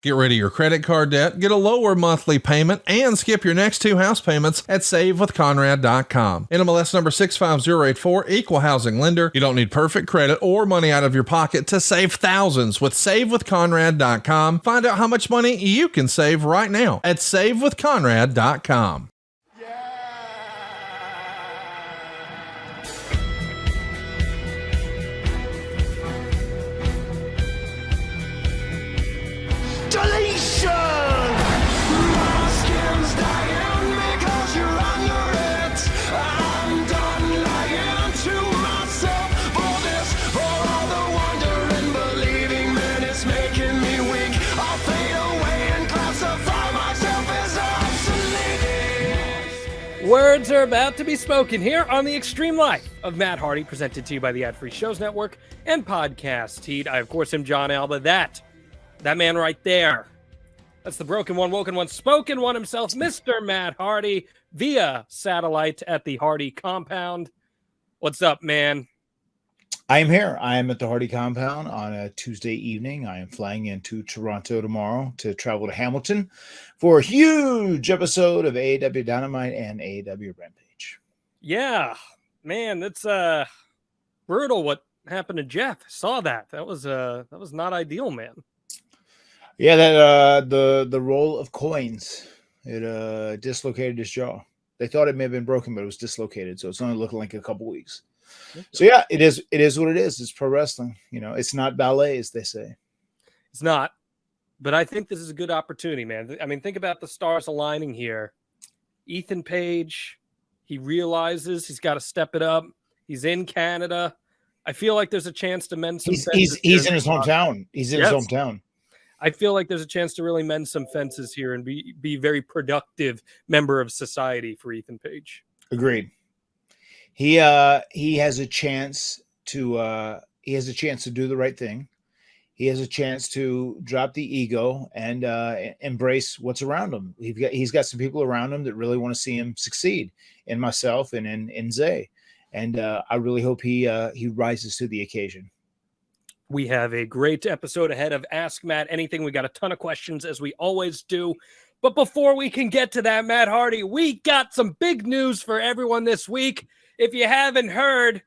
Get rid of your credit card debt, get a lower monthly payment, and skip your next 2 house payments at SaveWithConrad.com. NMLS number 65084, equal housing lender. You don't need perfect credit or money out of your pocket to save thousands with SaveWithConrad.com. Find out how much money you can save right now at SaveWithConrad.com. Words are about to be spoken here on the Extreme Life of Matt Hardy, presented to you by the Ad Free Shows Network and Podcast Heat. I, of course, am John Alba. That man right there. That's the broken one, woken one, spoken one himself, Mr. Matt Hardy, via satellite at the Hardy compound. What's up, man? I am here. I am at the Hardy compound on a Tuesday evening. I am flying into Toronto tomorrow to travel to Hamilton for a huge episode of AEW Dynamite and AEW Rampage. Yeah, man, that's brutal what happened to Jeff. Saw that. That was not ideal, man. Yeah, that the roll of coins, it dislocated his jaw. They thought it may have been broken, but it was dislocated, so it's only looking like a couple weeks. So yeah, it is what it is. It's pro wrestling. You know, it's not ballet, as they say. It's not. But I think this is a good opportunity, man. I mean, think about the stars aligning here. Ethan Page, he realizes he's got to step it up. He's in Canada. I feel like there's a chance to mend some fences. He's in his hometown. He's in his hometown. I feel like there's a chance to really mend some fences here and be very productive member of society for Ethan Page. Agreed. He has a chance to do the right thing. He has a chance to drop the ego and embrace what's around him. He's got some people around him that really want to see him succeed, in myself and in Zay. And I really hope he rises to the occasion. We have a great episode ahead of Ask Matt Anything. We got a ton of questions, as we always do. But before we can get to that, Matt Hardy, we got some big news for everyone this week. If you haven't heard,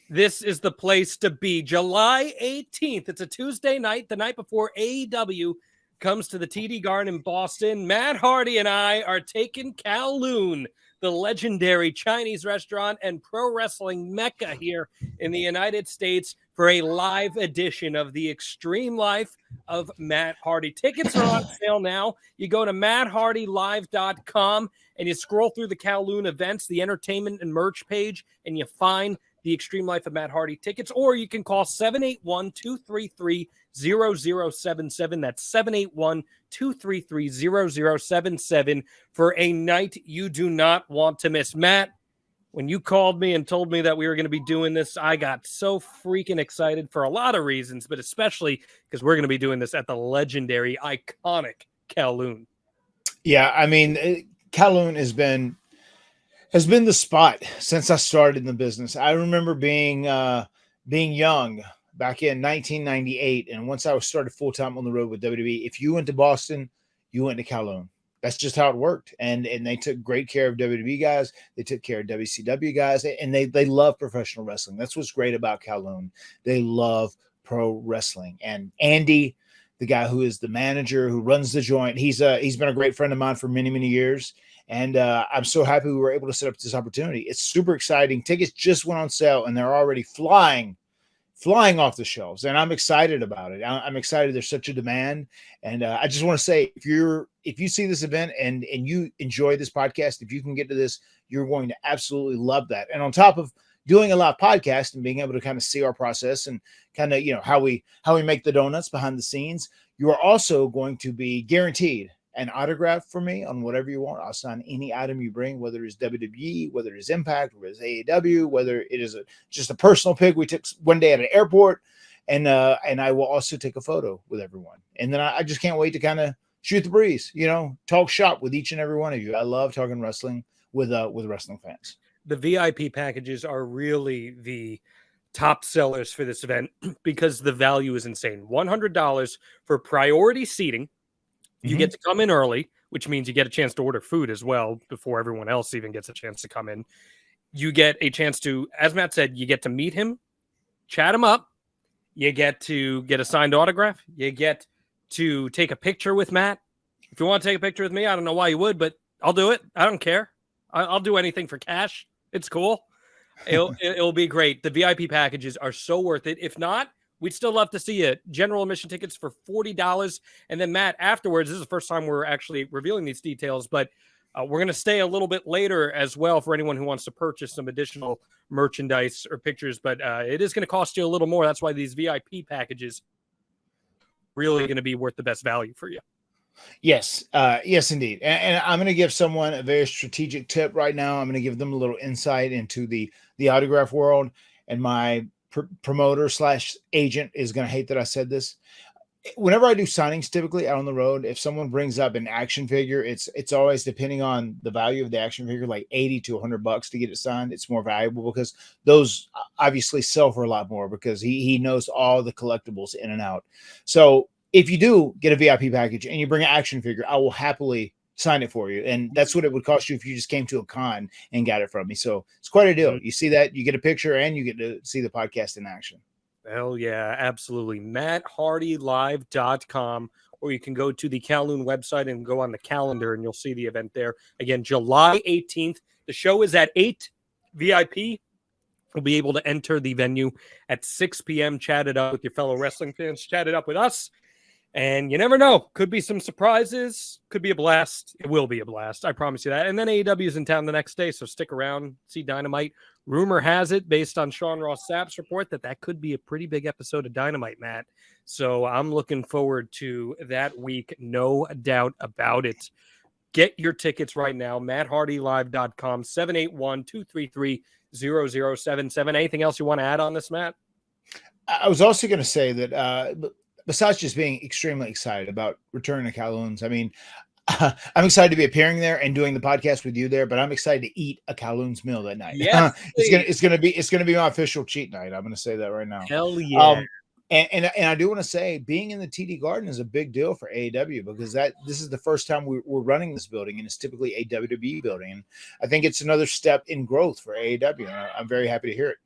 this is the place to be. July 18th. It's a Tuesday night, the night before AEW comes to the TD Garden in Boston. Matt Hardy and I are taking Kowloon, the legendary Chinese restaurant and pro wrestling mecca here in the United States, for a live edition of the Extreme Life of Matt Hardy. Tickets are on sale now. You go to MattHardyLive.com and you scroll through the Kowloon events, the entertainment and merch page, and you find the Extreme Life of Matt Hardy tickets, or you can call 781-233-0077. That's 781-233-0077 for a night you do not want to miss. Matt, when you called me and told me that we were going to be doing this, I got so freaking excited for a lot of reasons, but especially because we're going to be doing this at the legendary, iconic Kowloon. Yeah, I mean, Kowloon has been the spot since I started in the business. I remember being young back in 1998, and once I was started full time on the road with WWE, if you went to Boston, you went to Kowloon. That's just how it worked. And they took great care of WWE guys. They took care of WCW guys, and they love professional wrestling. That's what's great about Kowloon. They love pro wrestling. And Andy, the guy who is the manager, who runs the joint, he's been a great friend of mine for many, many years. And I'm so happy we were able to set up this opportunity. It's super exciting. Tickets just went on sale, and they're already flying off the shelves, and I'm excited about it. I'm excited. There's such a demand, and I just want to say, if you see this event and you enjoy this podcast, if you can get to this, you're going to absolutely love that. And on top of doing a live podcast and being able to kind of see our process and kind of, how we make the donuts behind the scenes, you are also going to be guaranteed an autograph for me on whatever you want. I'll sign any item you bring, whether it's WWE, whether it's Impact, whether it's AEW, whether it is just a personal pic we took one day at an airport. And I will also take a photo with everyone. And then I just can't wait to kind of shoot the breeze, talk shop with each and every one of you. I love talking wrestling with wrestling fans. The VIP packages are really the top sellers for this event because the value is insane. $100 for priority seating. You get to come in early, which means you get a chance to order food as well before everyone else even gets a chance to come in. You get a chance to, as Matt said, you get to meet him, chat him up. You get to get a signed autograph. You get to take a picture with Matt. If you want to take a picture with me, I don't know why you would, but I'll do it. I don't care. I'll do anything for cash. It's cool. It'll be great. The VIP packages are so worth it. If not, we'd still love to see you. General admission tickets for $40. And then, Matt, afterwards, this is the first time we're actually revealing these details, but we're going to stay a little bit later as well for anyone who wants to purchase some additional merchandise or pictures. But it is going to cost you a little more. That's why these VIP packages really going to be worth the best value for you. Yes. Yes, indeed. And I'm going to give someone a very strategic tip right now. I'm going to give them a little insight into the autograph world, and my promoter / agent is going to hate that I said this. Whenever I do signings, typically out on the road, if someone brings up an action figure, it's always, depending on the value of the action figure, like $80 to $100 to get it signed. It's more valuable because those obviously sell for a lot more because he knows all the collectibles in and out. So if you do get a VIP package and you bring an action figure, I will happily sign it for you. And that's what it would cost you if you just came to a con and got it from me. So it's quite a deal. You see that, you get a picture, and you get to see the podcast in action. Hell yeah, absolutely. MattHardyLive.com, or you can go to the Kowloon website and go on the calendar, and you'll see the event there. Again, July 18th. The show is at 8. VIP will be able to enter the venue at 6 p.m. Chat it up with your fellow wrestling fans. Chat it up with us. And you never know. Could be some surprises. Could be a blast. It will be a blast. I promise you that. And then AEW is in town the next day, so stick around. See Dynamite. Rumor has it, based on Sean Ross Sapp's report, that could be a pretty big episode of Dynamite, Matt. So I'm looking forward to that week. No doubt about it. Get your tickets right now. MattHardyLive.com, 781-233-0077. Anything else you want to add on this, Matt? I was also going to say that besides just being extremely excited about returning to Kowloon's, I mean, I'm excited to be appearing there and doing the podcast with you there, but I'm excited to eat a Kowloon's meal that night. Yes, it's gonna be my official cheat night. I'm gonna say that right now. Hell yeah. And I do want to say, being in the TD Garden is a big deal for AEW, because this is the first time we're running this building, and it's typically a WWE building. And I think it's another step in growth for AEW. And I'm very happy to hear it.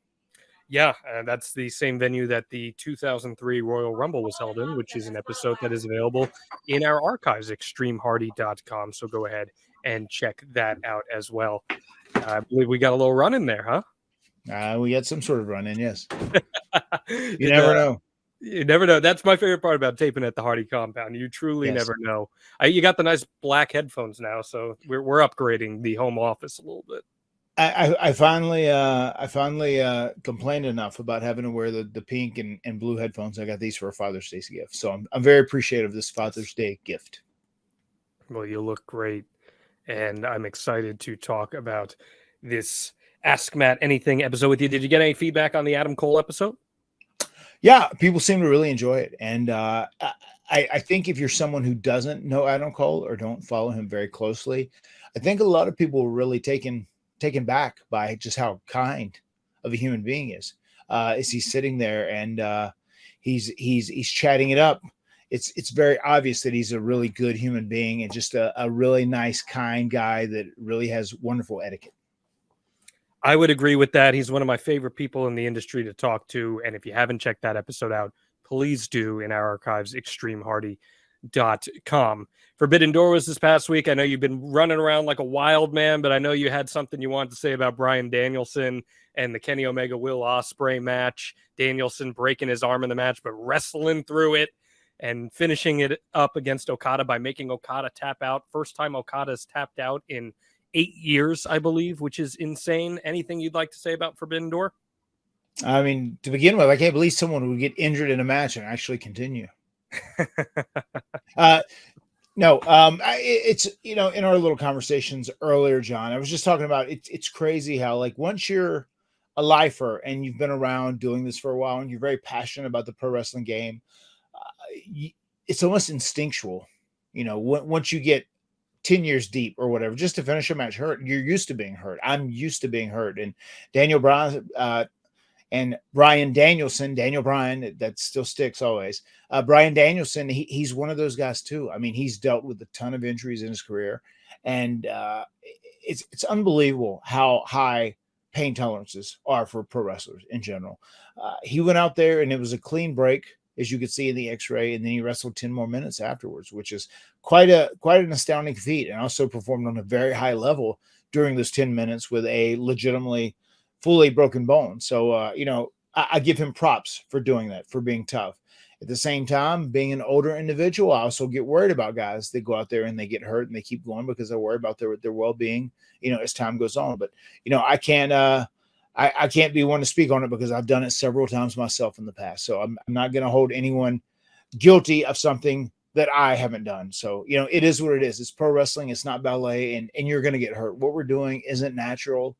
Yeah, that's the same venue that the 2003 Royal Rumble was held in, which is an episode that is available in our archives, extremehardy.com. So go ahead and check that out as well. I believe we got a little run in there, huh? We got some sort of run in, yes. You never know. You never know. That's my favorite part about taping at the Hardy compound. You truly never know. You got the nice black headphones now, so we're upgrading the home office a little bit. I finally complained enough about having to wear the pink and blue headphones. I got these for a Father's Day gift, so I'm very appreciative of this Father's Day gift. Well, you look great, and I'm excited to talk about this Ask Matt Anything episode with you. Did you get any feedback on the Adam Cole episode? Yeah, people seem to really enjoy it, and I think if you're someone who doesn't know Adam Cole or don't follow him very closely, I think a lot of people were really taken back by just how kind of a human being is. As he's sitting there and he's chatting it up. It's very obvious that he's a really good human being and just a really nice, kind guy that really has wonderful etiquette. I would agree with that. He's one of my favorite people in the industry to talk to. And if you haven't checked that episode out, please do in our archives, extremehardy.com. Forbidden Door was this past week. I know you've been running around like a wild man, but I know you had something you wanted to say about Bryan Danielson and the Kenny Omega Will Ospreay match. Danielson breaking his arm in the match, but wrestling through it and finishing it up against Okada by making Okada tap out. First time Okada's tapped out in 8 years, I believe, which is insane. Anything you'd like to say about Forbidden Door? I mean, to begin with, I can't believe someone would get injured in a match and actually continue. No, it's, in our little conversations earlier, John, I was just talking about it's crazy how, like, once you're a lifer and you've been around doing this for a while and you're very passionate about the pro wrestling game, it's almost instinctual. Once you get 10 years deep or whatever, just to finish a match hurt, you're used to being hurt. I'm used to being hurt. And Daniel Bryan, And Brian Danielson, Daniel Bryan, that still sticks always. Brian Danielson, he's one of those guys too. I mean, he's dealt with a ton of injuries in his career, and it's unbelievable how high pain tolerances are for pro wrestlers in general. He went out there and it was a clean break, as you could see in the X-ray, and then he wrestled 10 more minutes afterwards, which is quite an astounding feat, and also performed on a very high level during those 10 minutes with a legitimately fully broken bone. So, I give him props for doing that, for being tough. At the same time, being an older individual, I also get worried about guys that go out there and they get hurt and they keep going because they're worried about their well-being, as time goes on. But, I can't be one to speak on it because I've done it several times myself in the past. So I'm not going to hold anyone guilty of something that I haven't done. So, it is what it is. It's pro wrestling. It's not ballet, and you're going to get hurt. What we're doing isn't natural.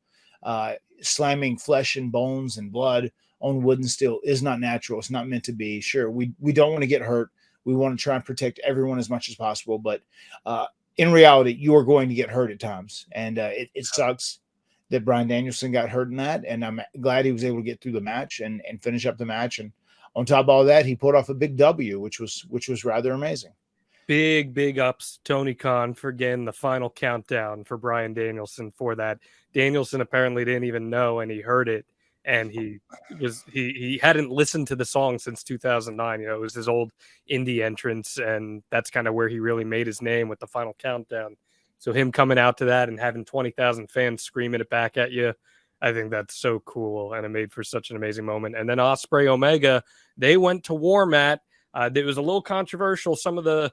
Slamming flesh and bones and blood on wood and steel is not natural. It's not meant to be. Sure, we don't want to get hurt. We want to try and protect everyone as much as possible. But in reality, you are going to get hurt at times. And it sucks that Brian Danielson got hurt in that. And I'm glad he was able to get through the match and finish up the match. And on top of all that, he pulled off a big W, which was rather amazing. Big ups, Tony Khan, for getting the final countdown for Brian Danielson for that. Danielson apparently didn't even know, and he heard it, and he hadn't listened to the song since 2009. It was his old indie entrance, and that's kind of where he really made his name with the final countdown. So him coming out to that and having 20,000 fans screaming it back at you, I think that's so cool, and it made for such an amazing moment. And then Ospreay Omega, they went to war, Matt. It was a little controversial, some of the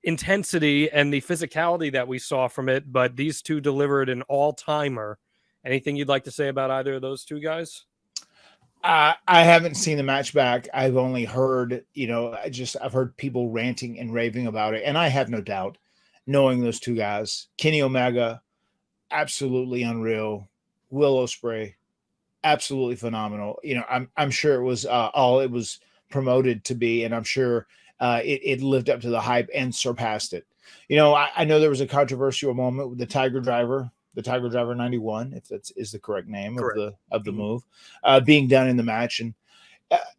intensity and the physicality that we saw from it, but these two delivered an all-timer. Anything you'd like to say about either of those two guys? I haven't seen the match back. I've only heard, I've heard people ranting and raving about it, and I have no doubt, knowing those two guys, Kenny Omega, absolutely unreal. Will Ospreay, absolutely phenomenal. I'm sure it was all it was promoted to be, and I'm sure it lived up to the hype and surpassed it. I know there was a controversial moment with the Tiger Driver 91, if that is the correct name. Correct. of the move being done in the match, and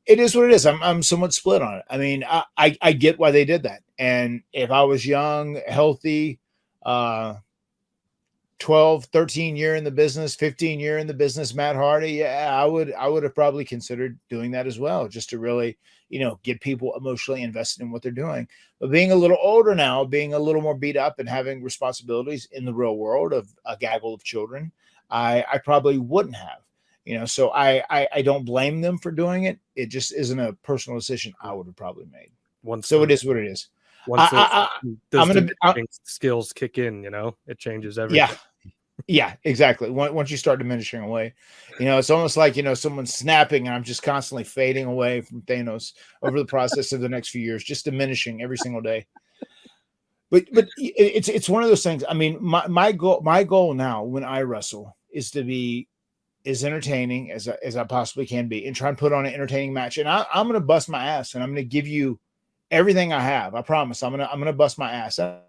it is what it is. I'm somewhat split on it. I mean, I get why they did that, and if I was young, healthy, 12, 13 year in the business, 15 year in the business, Matt Hardy, yeah, I would have probably considered doing that as well, just to really, get people emotionally invested in what they're doing. But being a little older now, being a little more beat up and having responsibilities in the real world of a gaggle of children, I probably wouldn't have, so I don't blame them for doing it. It just isn't a personal decision I would have probably made. It is what it is. Once those skills kick in, it changes everything. Yeah, exactly. Once you start diminishing away, it's almost like, someone's snapping and I'm just constantly fading away from Thanos over the process of the next few years, just diminishing every single day. But it's one of those things. I mean, my goal now when I wrestle is to be as entertaining as I possibly can be and try and put on an entertaining match. And I'm going to bust my ass and I'm going to give you everything I have. I promise. I'm going to bust my ass. And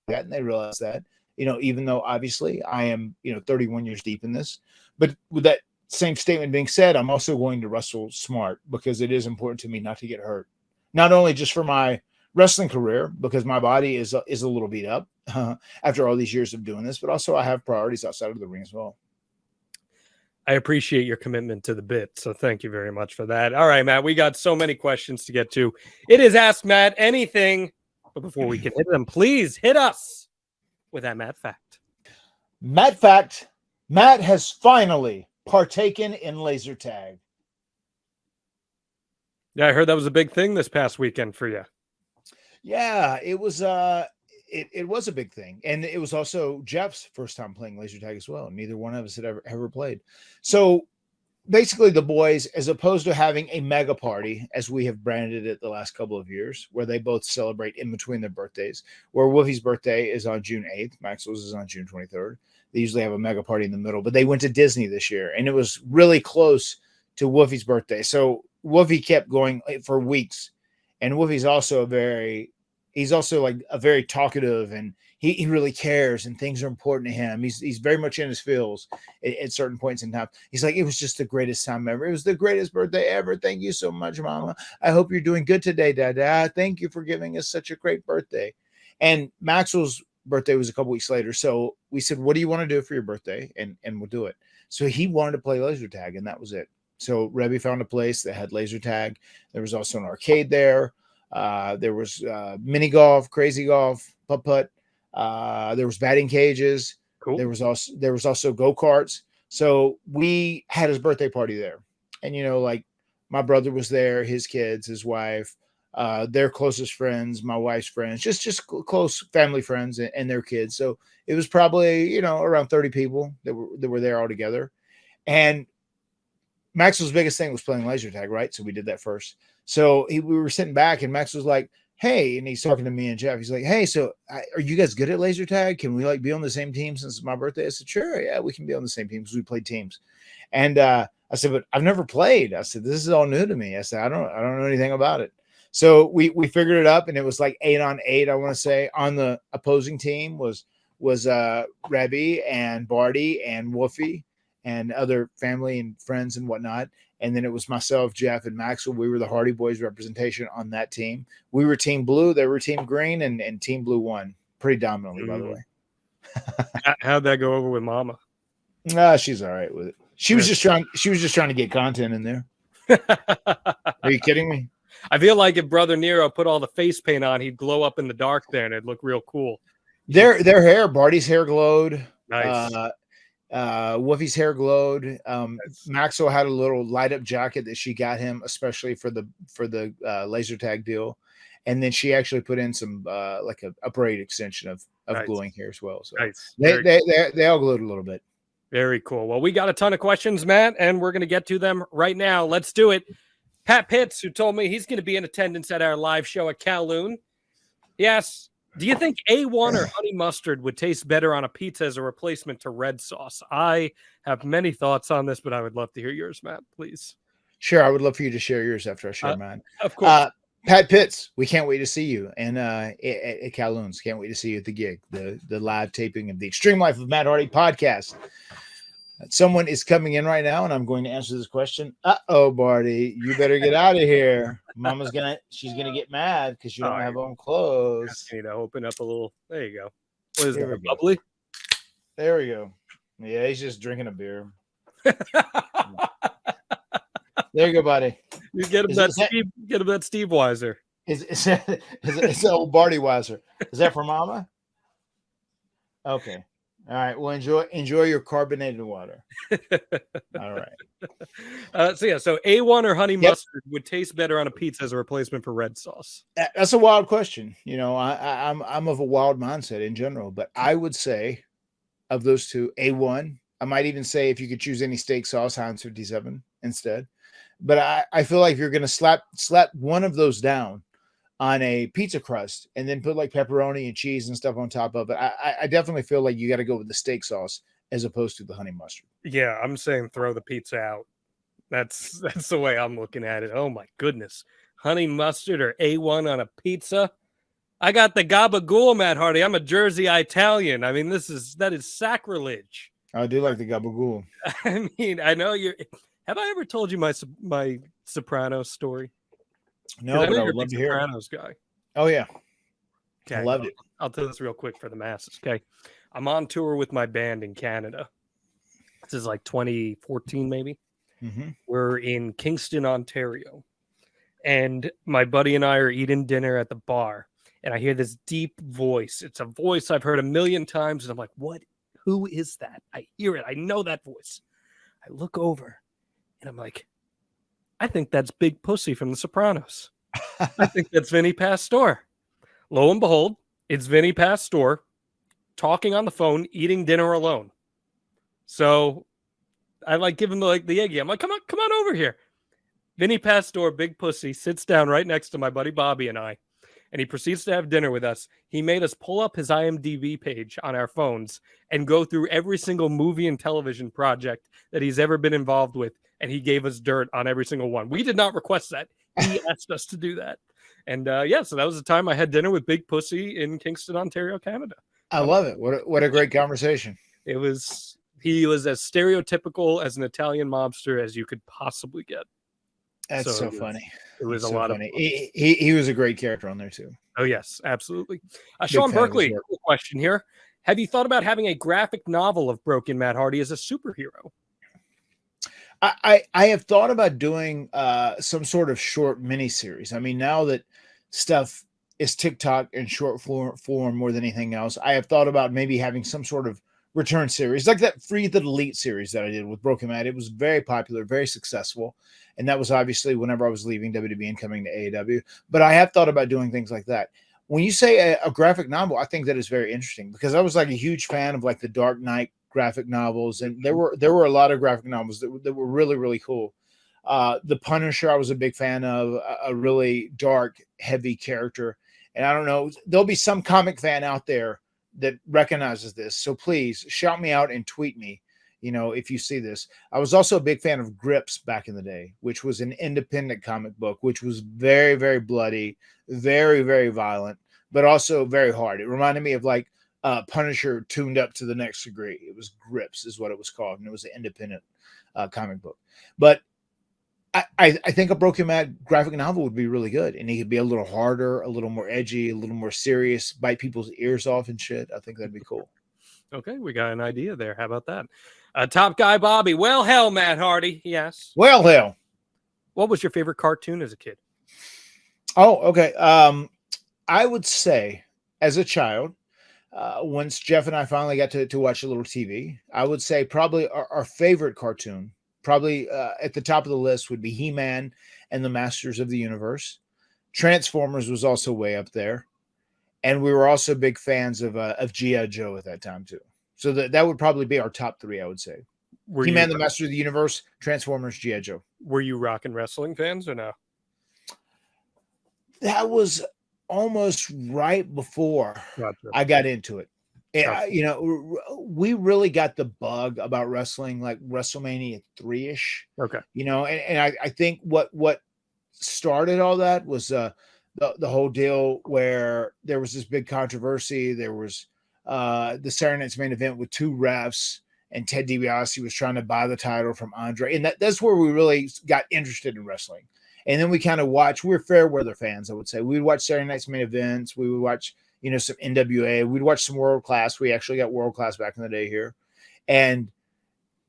they realize that. Even though obviously I am, 31 years deep in this, but with that same statement being said, I'm also going to wrestle smart because it is important to me not to get hurt. Not only just for my wrestling career, because my body is a little beat up after all these years of doing this, but also I have priorities outside of the ring as well. I appreciate your commitment to the bit. So thank you very much for that. All right, Matt, we got so many questions to get to. It is Ask Matt Anything. But before we can hit them, please hit us with that Matt Fact. Matt Fact, Matt has finally partaken in laser tag. Yeah, I heard that was a big thing this past weekend for you. Yeah, it was it was a big thing. And it was also Jeff's first time playing laser tag as well. Neither one of us had ever played. So basically the boys, as opposed to having a mega party, as we have branded it the last couple of years, where they both celebrate in between their birthdays, where Wolfie's birthday is on June 8th, Maxwell's is on June 23rd. They usually have a mega party in the middle, but they went to Disney this year, and it was really close to Wolfie's birthday. So Wolfie kept going for weeks, and Wolfie's also a very he's also like a very talkative, and he really cares, and things are important to him. He's very much in his feels at certain points in time. He's like, it was just the greatest time ever. It was the greatest birthday ever. Thank you so much, Mama. I hope you're doing good today, Dada. Thank you for giving us such a great birthday. And Maxwell's birthday was a couple weeks later. So we said, what do you want to do for your birthday? And we'll do it. So he wanted to play laser tag, and that was it. So Rebby found a place that had laser tag. There was also an arcade there. There was mini golf, crazy golf, putt-putt. There was batting cages. Cool. There was also go-karts. So we had his birthday party there. And, like my brother was there, his kids, his wife, their closest friends, my wife's friends, just close family friends and their kids. So it was probably, around 30 people that were there all together. And Maxwell's biggest thing was playing laser tag, right? So we did that first. So we were sitting back, and Max was like, hey, and he's talking to me and Jeff. He's like, hey, so are you guys good at laser tag? Can we be on the same team since it's my birthday? I said, sure. Yeah, we can be on the same team because we played teams. And I said, but I've never played. I said, this is all new to me. I said, I don't know anything about it. So we figured it up, and it was like 8-on-8. I want to say on the opposing team was Rebby and Barty and Wolfie and other family and friends and whatnot. And then it was myself, Jeff, and Maxwell. We were the Hardy Boys representation on that team. We were Team Blue. They were Team Green, and Team Blue won pretty dominantly, by the way. How'd that go over with Mama? She's all right with it. She was just trying to get content in there. Are you kidding me? I feel like if Brother Nero put all the face paint on, he'd glow up in the dark there, and it'd look real cool. Their hair, Barty's hair glowed. Nice. Wolfie's hair glowed. Maxwell had a little light up jacket that she got him, especially for the laser tag deal, and then she actually put in some like a braid extension of nice. Glowing hair as well. So nice. They all glowed a little bit. Very cool. Well, we got a ton of questions, Matt, and we're going to get to them right now. Let's do it. Pat Pitts, who told me he's going to be in attendance at our live show at Kowloon. Yes. Do you think A1 or honey mustard would taste better on a pizza as a replacement to red sauce? I have many thoughts on this, but I would love to hear yours, Matt, please. Sure. I would love for you to share yours after I share mine. Of course. Pat Pitts, we can't wait to see you. And at Kowloon's, can't wait to see you at the gig, the live taping of the Extreme Life of Matt Hardy podcast. Someone is coming in right now, and I'm going to answer this question. Uh-oh, Barty, you better get out of here. She's gonna get mad because you don't have on clothes. You need to open up a little. There you go. What is that? Bubbly? There we go. Yeah, he's just drinking a beer. There you go, buddy. You get him that Steve Weiser. It's old Barty Weiser. Is that for Mama? Okay. All right. Well, enjoy your carbonated water. All right. So A1 or honey mustard would taste better on a pizza as a replacement for red sauce. That's a wild question. I'm of a wild mindset in general, but I would say of those two, A1. I might even say if you could choose any steak sauce, Heinz 57 instead. But I feel like if you're going to slap one of those down on a pizza crust and then put like pepperoni and cheese and stuff on top of it, I definitely feel like you got to go with the steak sauce as opposed to the honey mustard. Yeah, I'm saying throw the pizza out. That's the way I'm looking at it. Oh my goodness. Honey mustard or A1 on a pizza? I got the gabagool, Matt Hardy. I'm a Jersey Italian. I mean, that is sacrilege. I do like the gabagool. I mean, I know have I ever told you my Sopranos story? No, but I would love to hear Sopranos guy. Oh yeah. Okay. I loved it. I'll tell this real quick for the masses. Okay. I'm on tour with my band in Canada. This is like 2014, maybe. Mm-hmm. We're in Kingston, Ontario. And my buddy and I are eating dinner at the bar. And I hear this deep voice. It's a voice I've heard a million times. And I'm like, what? Who is that? I hear it. I know that voice. I look over and I'm like, I think that's Big Pussy from The Sopranos. I think that's Vinny Pastore. Lo and behold, it's Vinny Pastore talking on the phone, eating dinner alone. So I like give him the Iggy. I'm like, come on over here. Vinny Pastore, Big Pussy, sits down right next to my buddy Bobby and I, and he proceeds to have dinner with us. He made us pull up his IMDb page on our phones and go through every single movie and television project that he's ever been involved with, and he gave us dirt on every single one. We did not request that. He asked us to do that. And so that was the time I had dinner with Big Pussy in Kingston, Ontario, Canada. I love it. What a great conversation. He was as stereotypical as an Italian mobster as you could possibly get. That's so funny. It was a lot of fun. He was a great character on there too. Oh yes, absolutely. Sean Berkeley, cool question here. Have you thought about having a graphic novel of Broken Matt Hardy as a superhero? I have thought about doing some sort of short miniseries. I mean, now that stuff is TikTok in short form more than anything else, I have thought about maybe having some sort of return series, like that Free the Delete series that I did with Broken Matt. It was very popular, very successful. And that was obviously whenever I was leaving WWE and coming to AEW. But I have thought about doing things like that. When you say a graphic novel, I think that is very interesting because I was like a huge fan of like the Dark Knight graphic novels. And there were a lot of graphic novels that were really, really cool. The Punisher, I was a big fan of, a really dark, heavy character. And I don't know, there'll be some comic fan out there that recognizes this. So please shout me out and tweet me, if you see this. I was also a big fan of Grips back in the day, which was an independent comic book, which was very, very bloody, very, very violent, but also very hard. It reminded me of like Punisher tuned up to the next degree. It was Grips is what it was called. And it was an independent comic book. But I think a Broken Matt graphic novel would be really good. And he could be a little harder, a little more edgy, a little more serious, bite people's ears off and shit. I think that'd be cool. Okay, we got an idea there. How about that? Top Guy Bobby. Well, hell, Matt Hardy. Yes. Well, hell. What was your favorite cartoon as a kid? Oh, okay. I would say as a child, once Jeff and I finally got to watch a little TV, I would say probably our favorite cartoon, probably at the top of the list would be He-Man and the Masters of the Universe. Transformers was also way up there. And we were also big fans of G.I. Joe at that time too. So that would probably be our top three, I would say. He-Man, the Masters of the Universe, Transformers, G.I. Joe. Were you rock and wrestling fans or no? That was almost right before I got into it. We really got the bug about wrestling like WrestleMania 3-ish. Okay. And I think what started all that was the whole deal where there was this big controversy. There was the Saturday Night's Main Event with two refs, and Ted DiBiase was trying to buy the title from Andre. And that's where we really got interested in wrestling. And then we kind of watched, we were fair weather fans, I would say. We would watch Saturday Night's Main Events. We would watch, some NWA. We'd watch some World Class. We actually got World Class back in the day here. And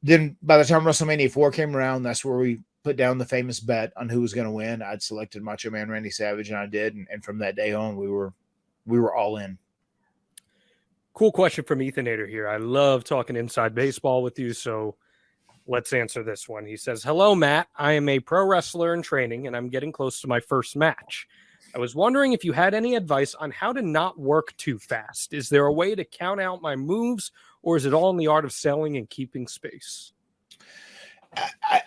then by the time WrestleMania 4 came around, that's where we put down the famous bet on who was going to win. I'd selected Macho Man Randy Savage, and I did. And from that day on, we were all in. Cool question from Ethanator here. I love talking inside baseball with you, so let's answer this one. He says, hello, Matt. I am a pro wrestler in training, and I'm getting close to my first match. I was wondering if you had any advice on how to not work too fast. Is there a way to count out my moves, or is it all in the art of selling and keeping space?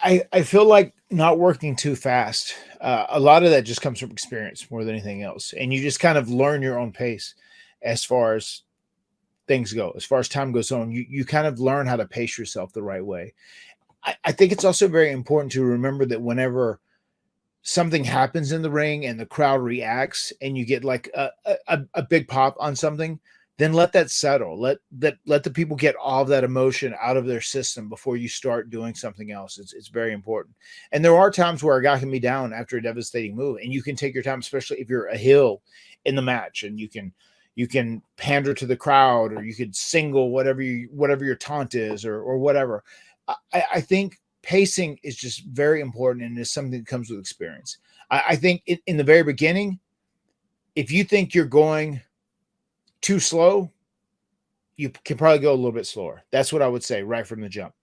I feel like not working too fast. A lot of that just comes from experience more than anything else. And you just kind of learn your own pace as far as things go. As far as time goes on, you kind of learn how to pace yourself the right way. I think it's also very important to remember that whenever something happens in the ring and the crowd reacts and you get like a big pop on something, then let that settle. Let the people get all of that emotion out of their system before you start doing something else. It's very important. And there are times where a guy can be down after a devastating move, and you can take your time, especially if you're a heel in the match, and you can pander to the crowd, or you could single whatever your taunt is, or whatever. I think pacing is just very important, and it's something that comes with experience. I think in the very beginning, if you think you're going too slow, you can probably go a little bit slower. That's what I would say right from the jump,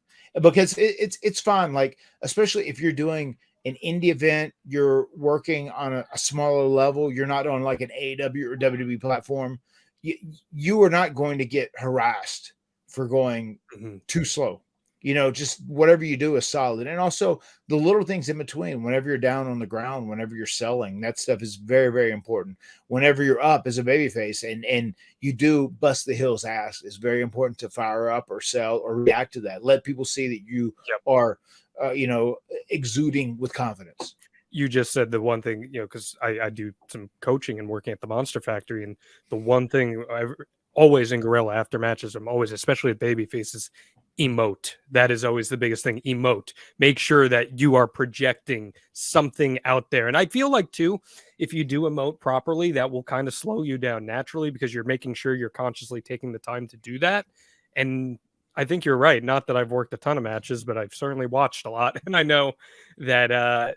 because it's fine. Like, especially if you're doing an indie event, you're working on a smaller level. You're not on like an AEW or WWE platform. You are not going to get harassed for going too slow. Just whatever you do is solid. And also the little things in between, whenever you're down on the ground, whenever you're selling, that stuff is very, very important. Whenever you're up as a babyface and you do bust the heel's ass, it's very important to fire up or sell or react to that. Let people see that you are, exuding with confidence. you just said the one thing, because I do some coaching and working at the Monster Factory, and the one thing I always in Gorilla after matches, I'm always, especially with baby faces, emote. That is always the biggest thing. Emote. Make sure that you are projecting something out there. And I feel like too, if you do emote properly, that will kind of slow you down naturally because you're making sure you're consciously taking the time to do that. And I think you're right. Not that I've worked a ton of matches, but I've certainly watched a lot. And I know that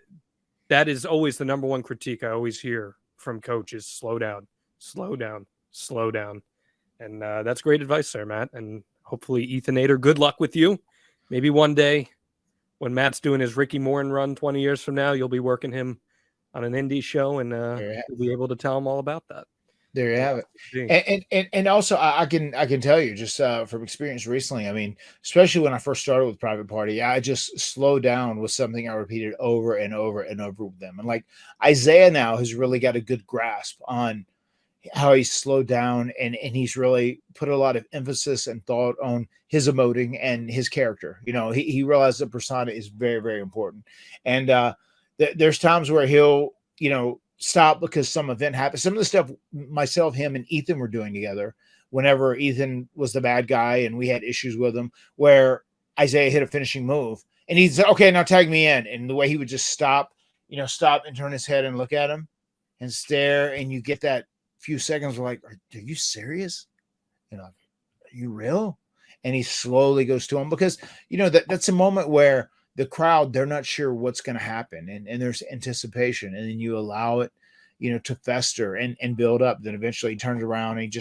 that is always the number one critique I always hear from coaches: slow down, slow down, slow down. And that's great advice there, Matt. And hopefully, Ethanator, good luck with you. Maybe one day when Matt's doing his Ricky Morton run 20 years from now, you'll be working him on an indie show, and you'll be able to tell him all about that. There you have it. And also I can tell you just from experience recently, I mean, especially when I first started with Private Party, I just slowed down was something I repeated over and over and over with them. And like Isaiah now has really got a good grasp on how he's slowed down, and he's really put a lot of emphasis and thought on his emoting and his character. He realized the persona is very, very important. And there's times where he'll, stop because some event happens. Some of the stuff myself, him, and Ethan were doing together whenever Ethan was the bad guy and we had issues with him, where Isaiah hit a finishing move and he'd say, okay, now tag me in. And the way he would just stop and turn his head and look at him and stare. And you get that few seconds like, are you serious? Are you real? And he slowly goes to him because, that's a moment where the crowd, they're not sure what's going to happen. And there's anticipation. And then you allow it, to fester and build up. Then eventually he turns around and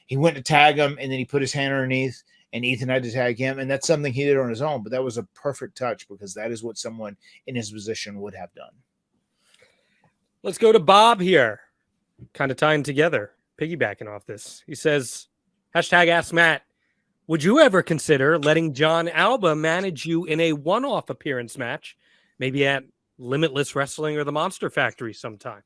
he went to tag him, and then he put his hand underneath and Ethan had to tag him. And that's something he did on his own, but that was a perfect touch because that is what someone in his position would have done. Let's go to Bob here. Kind of tying together, piggybacking off this. He says, #Ask Matt, would you ever consider letting John Alba manage you in a one-off appearance match, maybe at Limitless Wrestling or the Monster Factory sometime?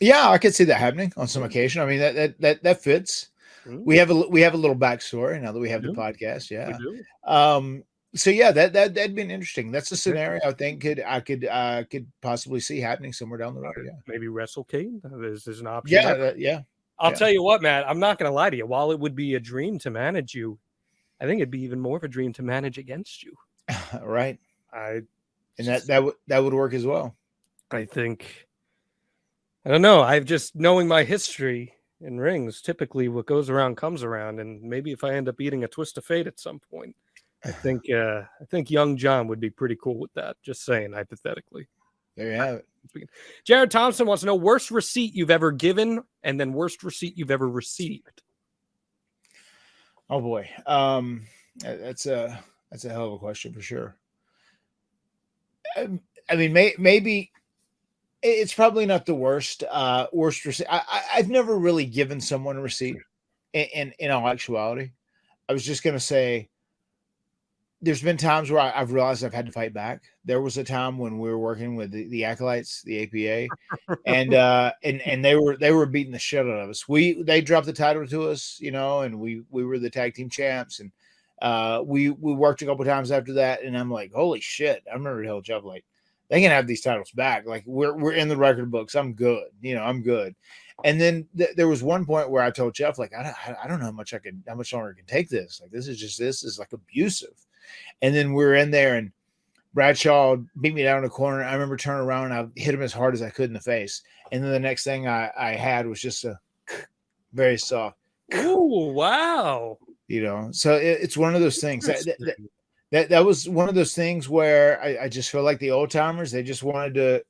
Yeah, I could see that happening on some occasion. I mean, that fits. We have a little backstory now that we have the podcast. Yeah. We do. So yeah, that'd been interesting. That's a scenario I think I could possibly see happening somewhere down the road. Yeah. Maybe WrestleCade. There's an option. Yeah. I'll tell you what, Matt, I'm not going to lie to you. While it would be a dream to manage you, I think it'd be even more of a dream to manage against you. Right. That would work as well. I don't know. I've just, knowing my history in rings, typically what goes around comes around. And maybe if I end up eating a twist of fate at some point, I think young John would be pretty cool with that. Just saying, hypothetically. There you have it. Jared Thompson wants to know worst receipt you've ever given and then worst receipt you've ever received. Oh boy. That's a hell of a question for sure. I mean, maybe it's probably not the worst receipt. I've never really given someone a receipt in all actuality. I was just going to say, there's been times where I've realized I've had to fight back. There was a time when we were working with the Acolytes, the APA, and they were beating the shit out of us. They dropped the title to us, and we were the tag team champs, and we worked a couple times after that, and I'm like, holy shit! I remember telling Jeff, like, they can have these titles back. Like we're in the record books. I'm good. I'm good. And then there was one point where I told Jeff, like, I don't know how much longer I can take this. Like, this is like abusive. And then we were in there, and Bradshaw beat me down in the corner. I remember turning around and I hit him as hard as I could in the face. And then the next thing I had was just a very soft. Ooh, wow. So it's one of those things that was one of those things where I just feel like the old timers, they just wanted to,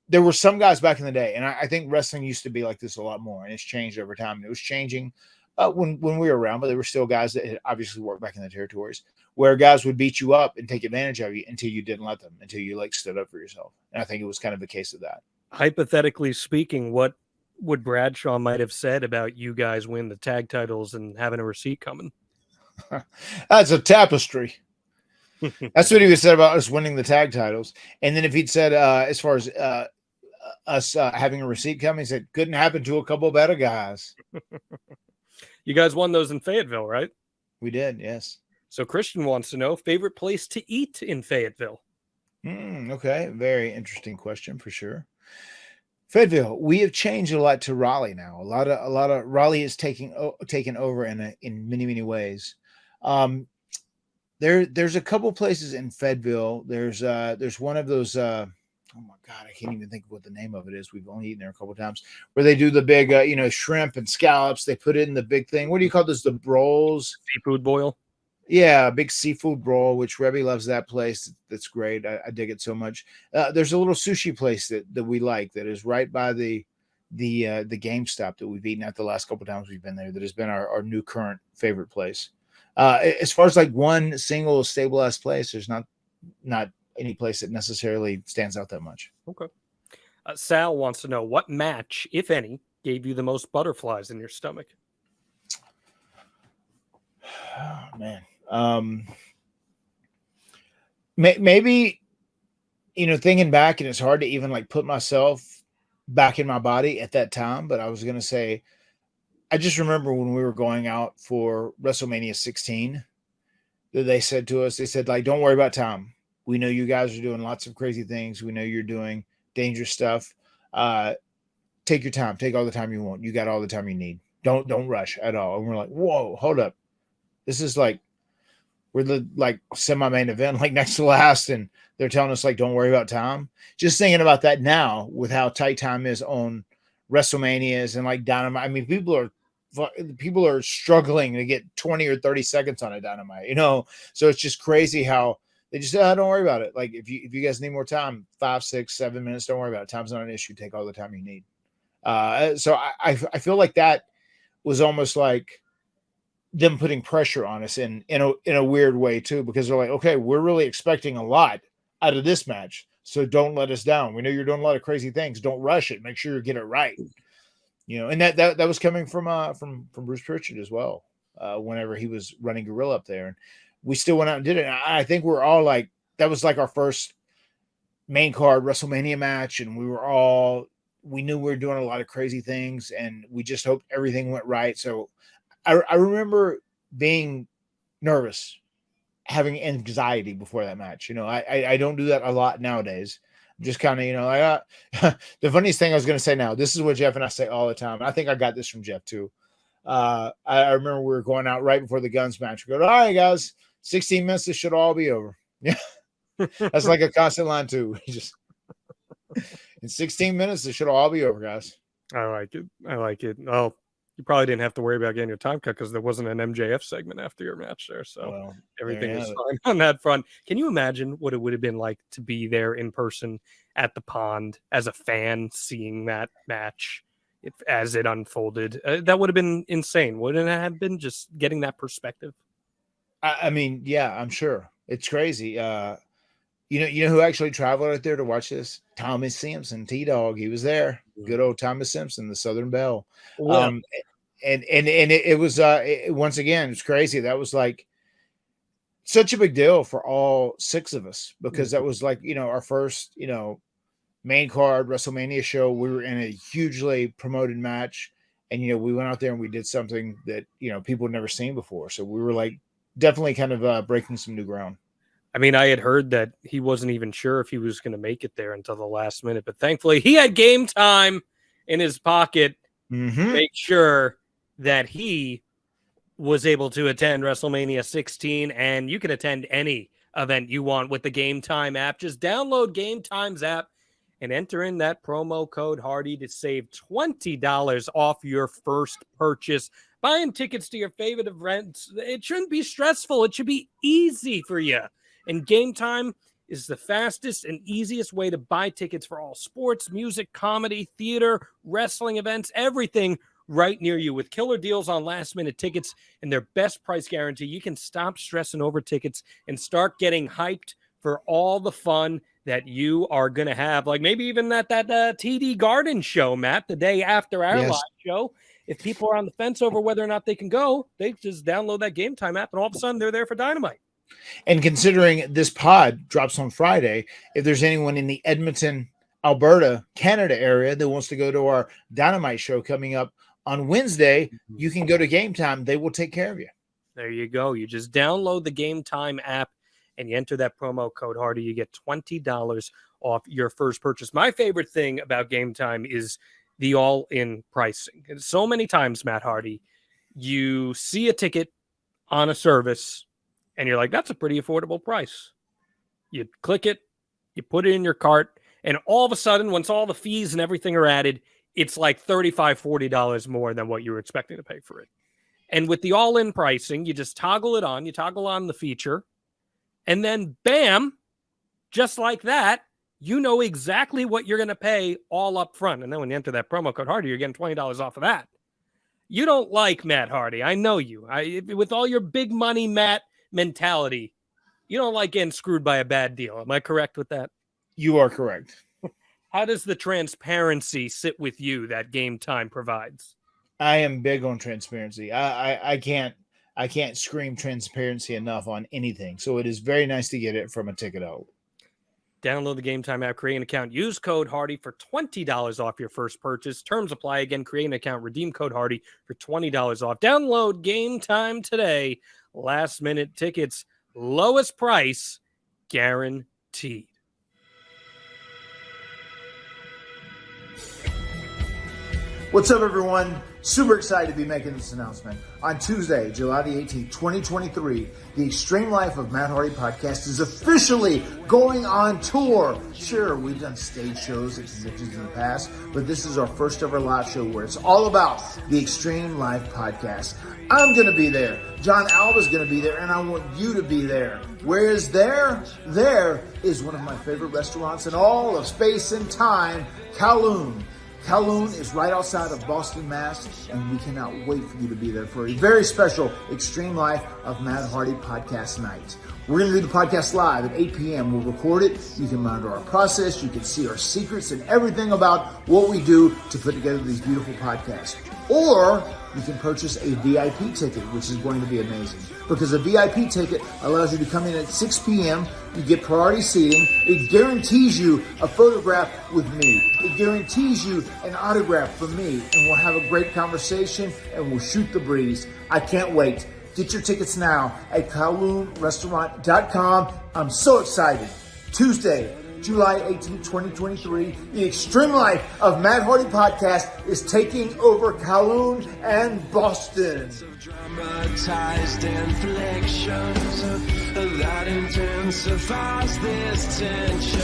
there were some guys back in the day, and I think wrestling used to be like this a lot more, and it's changed over time. And it was changing when we were around, but there were still guys that had obviously worked back in the territories where guys would beat you up and take advantage of you until you didn't let them, until you like stood up for yourself. And I think it was kind of a case of that. Hypothetically speaking, what would Bradshaw might have said about you guys win the tag titles and having a receipt coming? That's a tapestry. That's what he would say about us winning the tag titles. And then if he'd said, as far as us having a receipt coming, he said, couldn't happen to a couple of better guys. You guys won those in Fayetteville, right? We did, yes. So Christian wants to know favorite place to eat in Fayetteville. Okay, very interesting question for sure. Fayetteville, we have changed a lot to Raleigh now. A lot of Raleigh is taken over in many ways. Um, there's a couple places in Fayetteville. There's one of those. Oh my God, I can't even think of what the name of it is. We've only eaten there a couple times. Where they do the big, shrimp and scallops. They put it in the big thing. What do you call this? The brawls. Seafood boil. Yeah, a big seafood brawl, which Rebby loves that place. That's great. I dig it so much. There's a little sushi place that we like that is right by the GameStop that we've eaten at the last couple of times we've been there. That has been our new current favorite place. As far as like one single stabilized place, there's not any place that necessarily stands out that much. Okay. Sal wants to know what match, if any, gave you the most butterflies in your stomach. Oh, man. Maybe, thinking back, and it's hard to even like put myself back in my body at that time, but I was going to say, I just remember when we were going out for WrestleMania 16 that they said to us, like, don't worry about time. We know you guys are doing lots of crazy things. We know you're doing dangerous stuff. Take your time, take all the time you want. You got all the time you need. Don't rush at all. And we're like, whoa, hold up. This is like, we're the like semi-main event, like next to last, and they're telling us like, don't worry about time. Just thinking about that now with how tight time is on WrestleManias and like Dynamite. I mean, people are struggling to get 20 or 30 seconds on a Dynamite, So it's just crazy how they just don't worry about it. Like if you guys need more time, 5, 6, 7 minutes, don't worry about it. Time's not an issue. Take all the time you need. So I feel like that was almost like them putting pressure on us in a weird way too, because they're like, okay, we're really expecting a lot out of this match, so don't let us down. We know you're doing a lot of crazy things. Don't rush it. Make sure you get it right. And that was coming from Bruce Pritchard as well. Whenever he was running Gorilla up there, and we still went out and did it. And I think we're all like, that was like our first main card WrestleMania match, and we knew we were doing a lot of crazy things, and we just hoped everything went right. So I remember being nervous, having anxiety before that match. I don't do that a lot nowadays. I'm just kind of, the funniest thing I was going to say now, this is what Jeff and I say all the time. And I think I got this from Jeff too. I remember we were going out right before the Guns match. We go, all right, guys, 16 minutes, this should all be over. Yeah. That's like a constant line too. In 16 minutes, this should all be over, guys. I like it. Well, you probably didn't have to worry about getting your time cut because there wasn't an MJF segment after your match there. So everything was fine on that front. Can you imagine what it would have been like to be there in person at the pond as a fan, seeing that match as it unfolded? That would have been insane. Wouldn't it have been, just getting that perspective? I mean, yeah, I'm sure. It's crazy. You know who actually traveled out there to watch this? Thomas Simpson, T-Dog. He was there. Good old Thomas Simpson, the Southern Belle. Yeah. And it was once again, it's crazy. That was like such a big deal for all 6 of us, because that was like, our first, main card WrestleMania show. We were in a hugely promoted match, and we went out there and we did something that people had never seen before. So we were like definitely kind of breaking some new ground. I mean, I had heard that he wasn't even sure if he was going to make it there until the last minute, but thankfully he had game time in his pocket to make sure that he was able to attend WrestleMania 16, and you can attend any event you want with the Game Time app. Just download Game Time's app and enter in that promo code Hardy to save $20 off your first purchase. Buying tickets to your favorite events, it shouldn't be stressful. It should be easy for you. And Game Time is the fastest and easiest way to buy tickets for all sports, music, comedy, theater, wrestling events, everything right near you. With killer deals on last-minute tickets and their best price guarantee, you can stop stressing over tickets and start getting hyped for all the fun that you are going to have. Like maybe even that TD Garden show, Matt, the day after our live show. If people are on the fence over whether or not they can go, they just download that Game Time app, and all of a sudden they're there for Dynamite. And considering this pod drops on Friday, if there's anyone in the Edmonton, Alberta, Canada area that wants to go to our Dynamite show coming up on Wednesday, you can go to Game Time. They will take care of you. There you go. You just download the Game Time app and you enter that promo code Hardy, you get $20 off your first purchase. My favorite thing about Game Time is the all-in pricing. And so many times, Matt Hardy, you see a ticket on a service and you're like, that's a pretty affordable price. You click it, you put it in your cart, and all of a sudden, once all the fees and everything are added, it's like $35, $40 more than what you were expecting to pay for it. And with the all-in pricing, you just toggle it on, you toggle on the feature, and then bam, just like that, you know exactly what you're going to pay all up front. And then when you enter that promo code Hardy, you're getting $20 off of that. You don't like Matt Hardy. I know you. With all your big money Matt mentality, you don't like getting screwed by a bad deal. Am I correct with that? You are correct. How does the transparency sit with you that Game Time provides? I am big on transparency. I can't scream transparency enough on anything. So it is very nice to get it from a ticket out. Download the Game Time app, create an account, use code Hardy for $20 off your first purchase. Terms apply. Again, create an account, redeem code Hardy for $20 off. Download Game Time today. Last minute tickets, lowest price guaranteed. What's up, everyone? Super excited to be making this announcement. On Tuesday, July the 18th, 2023, the Extreme Life of Matt Hardy podcast is officially going on tour. Sure, we've done stage shows at conventions in the past, but this is our first ever live show where it's all about the Extreme Life podcast. I'm going to be there. John Alba's going to be there, and I want you to be there. Where is there? There is one of my favorite restaurants in all of space and time, Kowloon. Kowloon is right outside of Boston, Mass, and we cannot wait for you to be there for a very special Extreme Life of Matt Hardy podcast night. We're going to do the podcast live at 8 p.m. We'll record it. You can monitor our process. You can see our secrets and everything about what we do to put together these beautiful podcasts. Or you can purchase a VIP ticket, which is going to be amazing. Because a VIP ticket allows you to come in at 6 p.m. You get priority seating. It guarantees you a photograph with me. It guarantees you an autograph from me. And we'll have a great conversation and we'll shoot the breeze. I can't wait. Get your tickets now at KowloonRestaurant.com. I'm so excited. Tuesday, July 18, 2023, the Extreme Life of Matt Hardy podcast is taking over Kowloon and Boston. Dramatized inflections that intensifies this tension.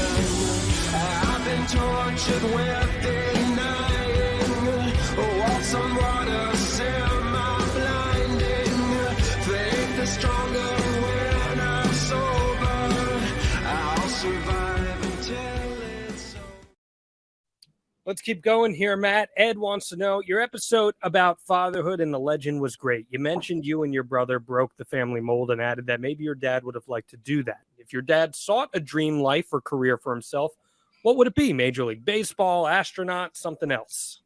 I've been tortured with denying what's on water, semi-blinding. Faith is stronger when I'm sober. I'll survive until it's over. Let's keep going here, Matt. Ed wants to know, your episode about fatherhood and the legend was great. You mentioned you and your brother broke the family mold and added that maybe your dad would have liked to do that. If your dad sought a dream life or career for himself, what would it be? Major League Baseball, astronaut, something else?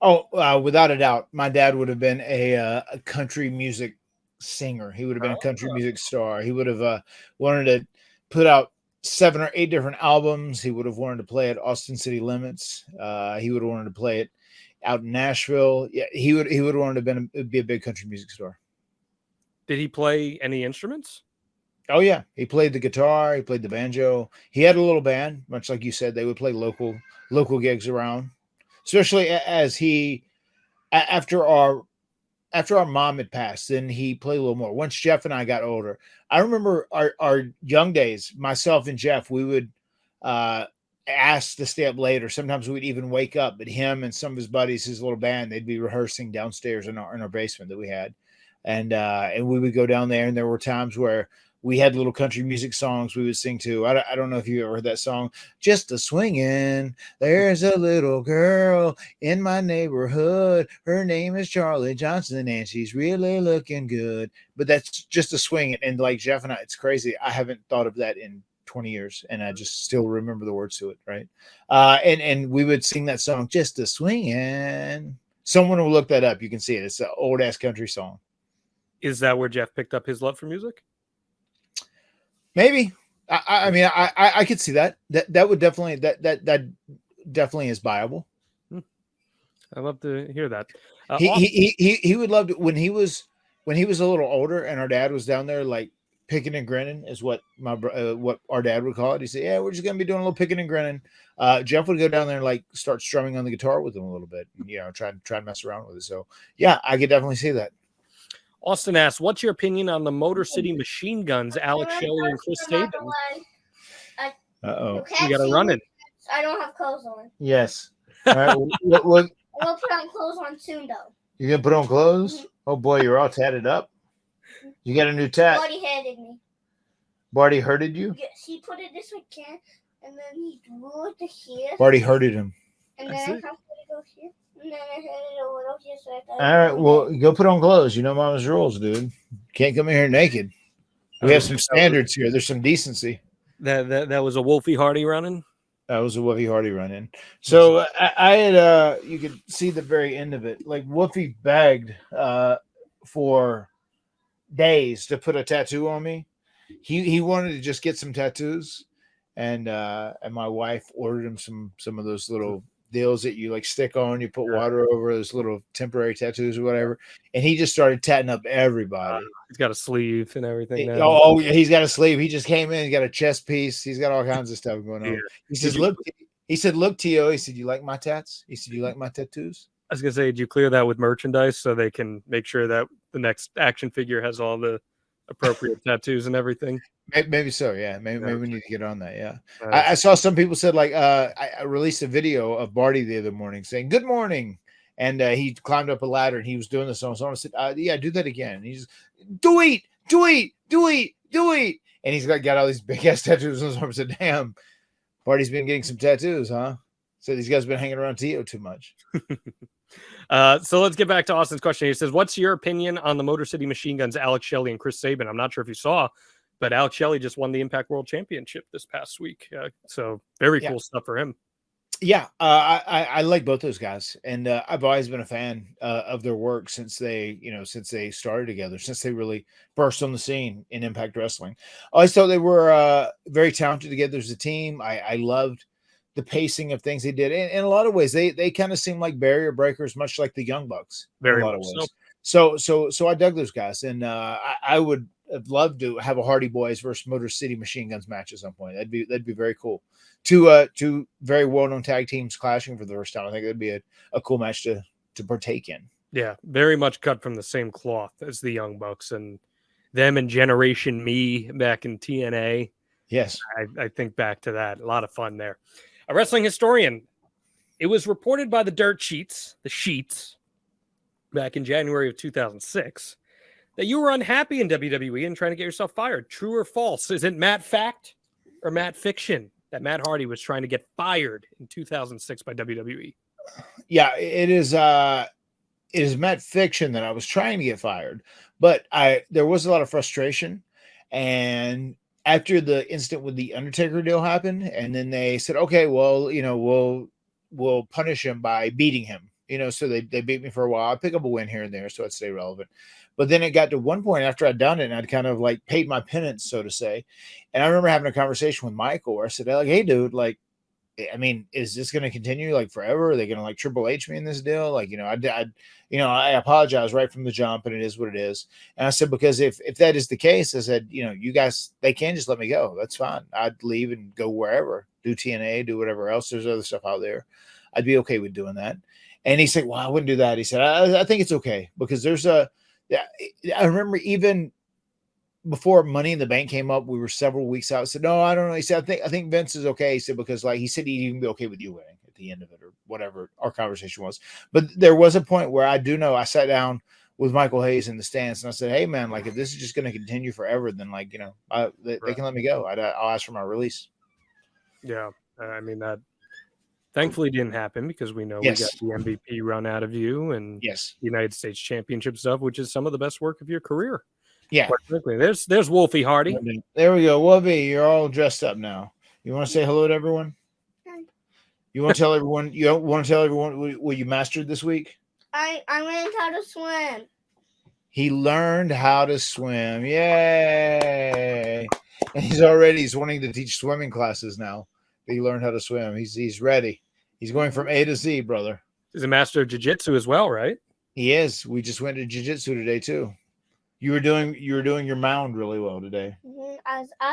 Oh, without a doubt, my dad would have been a country music singer. He would have been a country music star. He would have wanted to put out 7 or 8 different albums. He would have wanted to play at Austin City Limits. He would have wanted to play it out in Nashville. Yeah, he would have wanted to be a big country music star. Did he play any instruments? Oh yeah, he played the guitar. He played the banjo. He had a little band, much like you said. They would play local gigs around, especially as he after our mom had passed. Then he played a little more. Once Jeff and I got older, I remember our young days. Myself and Jeff, we would ask to stay up later. Sometimes we'd even wake up. But him and some of his buddies, his little band, they'd be rehearsing downstairs in our basement that we had, and we would go down there. And there were times where we had little country music songs we would sing to. I don't know if you ever heard that song, Just a Swingin'. There's a little girl in my neighborhood. Her name is Charlie Johnson, and she's really looking good. But that's Just a Swingin'. And like Jeff and I, it's crazy. I haven't thought of that in 20 years, and I just still remember the words to it, right? And we would sing that song, Just a Swingin'. Someone will look that up. You can see it. It's an old-ass country song. Is that where Jeff picked up his love for music? Maybe. I mean, I could see that. That would definitely that definitely is viable. I love to hear that. He would love to when he was a little older and our dad was down there like picking and grinning is what what our dad would call it. He said, "Yeah, we're just gonna be doing a little picking and grinning." Jeff would go down there and like start strumming on the guitar with him a little bit, try and mess around with it. So yeah, I could definitely see that. Austin asks, "What's your opinion on the Motor City Machine Guns, Alex Shelley and Chris Sabin?" Uh-oh. You got to run it. I don't have clothes on. Yes. All right. What I'm gonna put on clothes on soon though. you gonna put on clothes? Oh boy, you're all tatted up. You got a new tat. Buddy handed me. Barty hurted you? Yes, he put it this way, and then he drew it to here. Barty hurted him. And then I have to go here. And then I had it a little here. So I thought All right, well, go put on clothes. You know Mama's rules, dude. Can't come in here naked. We have some standards here. There's some decency. That was a Wolfie Hardy running. That was a Woofy Hardy run in. So I had you could see the very end of it. Like Woofy begged for days to put a tattoo on me. He wanted to just get some tattoos, and my wife ordered him some of those little deals that you like stick on, you put water over, those little temporary tattoos or whatever, and he just started tatting up everybody. He's got a sleeve and everything now. Oh, he's got a sleeve. He just came in, he got a chest piece, he's got all kinds of stuff going on. Yeah. He says, "Look," he said, "Look, Tio." He said, "You like my tats?" He said, "You like my tattoos?" I was gonna say, did you clear that with merchandise so they can make sure that the next action figure has all the appropriate tattoos and everything? Maybe so, yeah. Maybe we need to get on that. Yeah, Nice. I saw some people said like I released a video of Barty the other morning saying good morning, and he climbed up a ladder and he was doing this on. So I said, "Yeah, do that again." And he's do it, and he's got all these big ass tattoos on his arm. I said, "Damn, Barty's been getting some tattoos, huh?" So these guys been hanging around Tio too much. So let's get back to Austin's question. He says, "What's your opinion on the Motor City Machine Guns, Alex Shelley and Chris Sabin?" I'm not sure if you saw, but Alex Shelley just won the Impact World Championship this past week. So very cool stuff for him. Yeah, I like both those guys, and I've always been a fan of their work since they started together, since they really burst on the scene in Impact Wrestling. I always thought they were very talented together as a team. I loved the pacing of things they did. In a lot of ways, they kind of seem like barrier breakers, much like the Young Bucks. Very in a lot of much ways. So I dug those guys, and I would have loved to have a Hardy Boys versus Motor City Machine Guns match at some point. That'd be very cool. Two very well-known tag teams clashing for the first time. I think that'd be a cool match to partake in. Yeah, very much cut from the same cloth as the Young Bucks and them and Generation Me back in TNA. Yes. I think back to that. A lot of fun there. A wrestling historian. It was reported by the the Sheets, back in January of 2006, that you were unhappy in WWE and trying to get yourself fired. True or false? Is it Matt Fact or Matt Fiction that Matt Hardy was trying to get fired in 2006 by WWE? Yeah, it is Matt Fiction that I was trying to get fired, but there was a lot of frustration, and after the incident with the Undertaker deal happened, and then they said, okay, well, we'll punish him by beating him, so they beat me for a while. I pick up a win here and there, so I'd stay relevant. But then it got to one point after I'd done it, and I'd kind of like paid my penance, so to say. And I remember having a conversation with Michael where I said, like, hey, dude, like, I mean, is this going to continue like forever? Are they going to like Triple H me in this deal? Like, I apologize right from the jump, and it is what it is. And I said, because if that is the case, I said, you guys, they can just let me go. That's fine. I'd leave and go wherever, do TNA, do whatever else. There's other stuff out there. I'd be okay with doing that. And he said, well, I wouldn't do that. He said, I think it's okay because I remember even before Money in the Bank came up, we were several weeks out. I said, no, I don't know. He said, I think Vince is okay. He said, because like he said, he'd even be okay with you winning at the end of it or whatever our conversation was. But there was a point where I do know I sat down with Michael Hayes in the stands and I said, hey man, like if this is just going to continue forever, then like, they can let me go. I'll ask for my release. Yeah. I mean, that thankfully didn't happen because we know we got the MVP run out of you and United States Championship stuff, which is some of the best work of your career. Yeah. There's Wolfie Hardy. There we go. Wolfie, you're all dressed up now. You want to say hello to everyone? You want to tell everyone? You want to tell everyone what you mastered this week? I learned how to swim. He learned how to swim. Yay! And he's wanting to teach swimming classes now. He learned how to swim. He's ready. He's going from A to Z, brother. He's a master of jiu-jitsu as well, right? He is. We just went to jiu-jitsu today too. You were doing your mound really well today.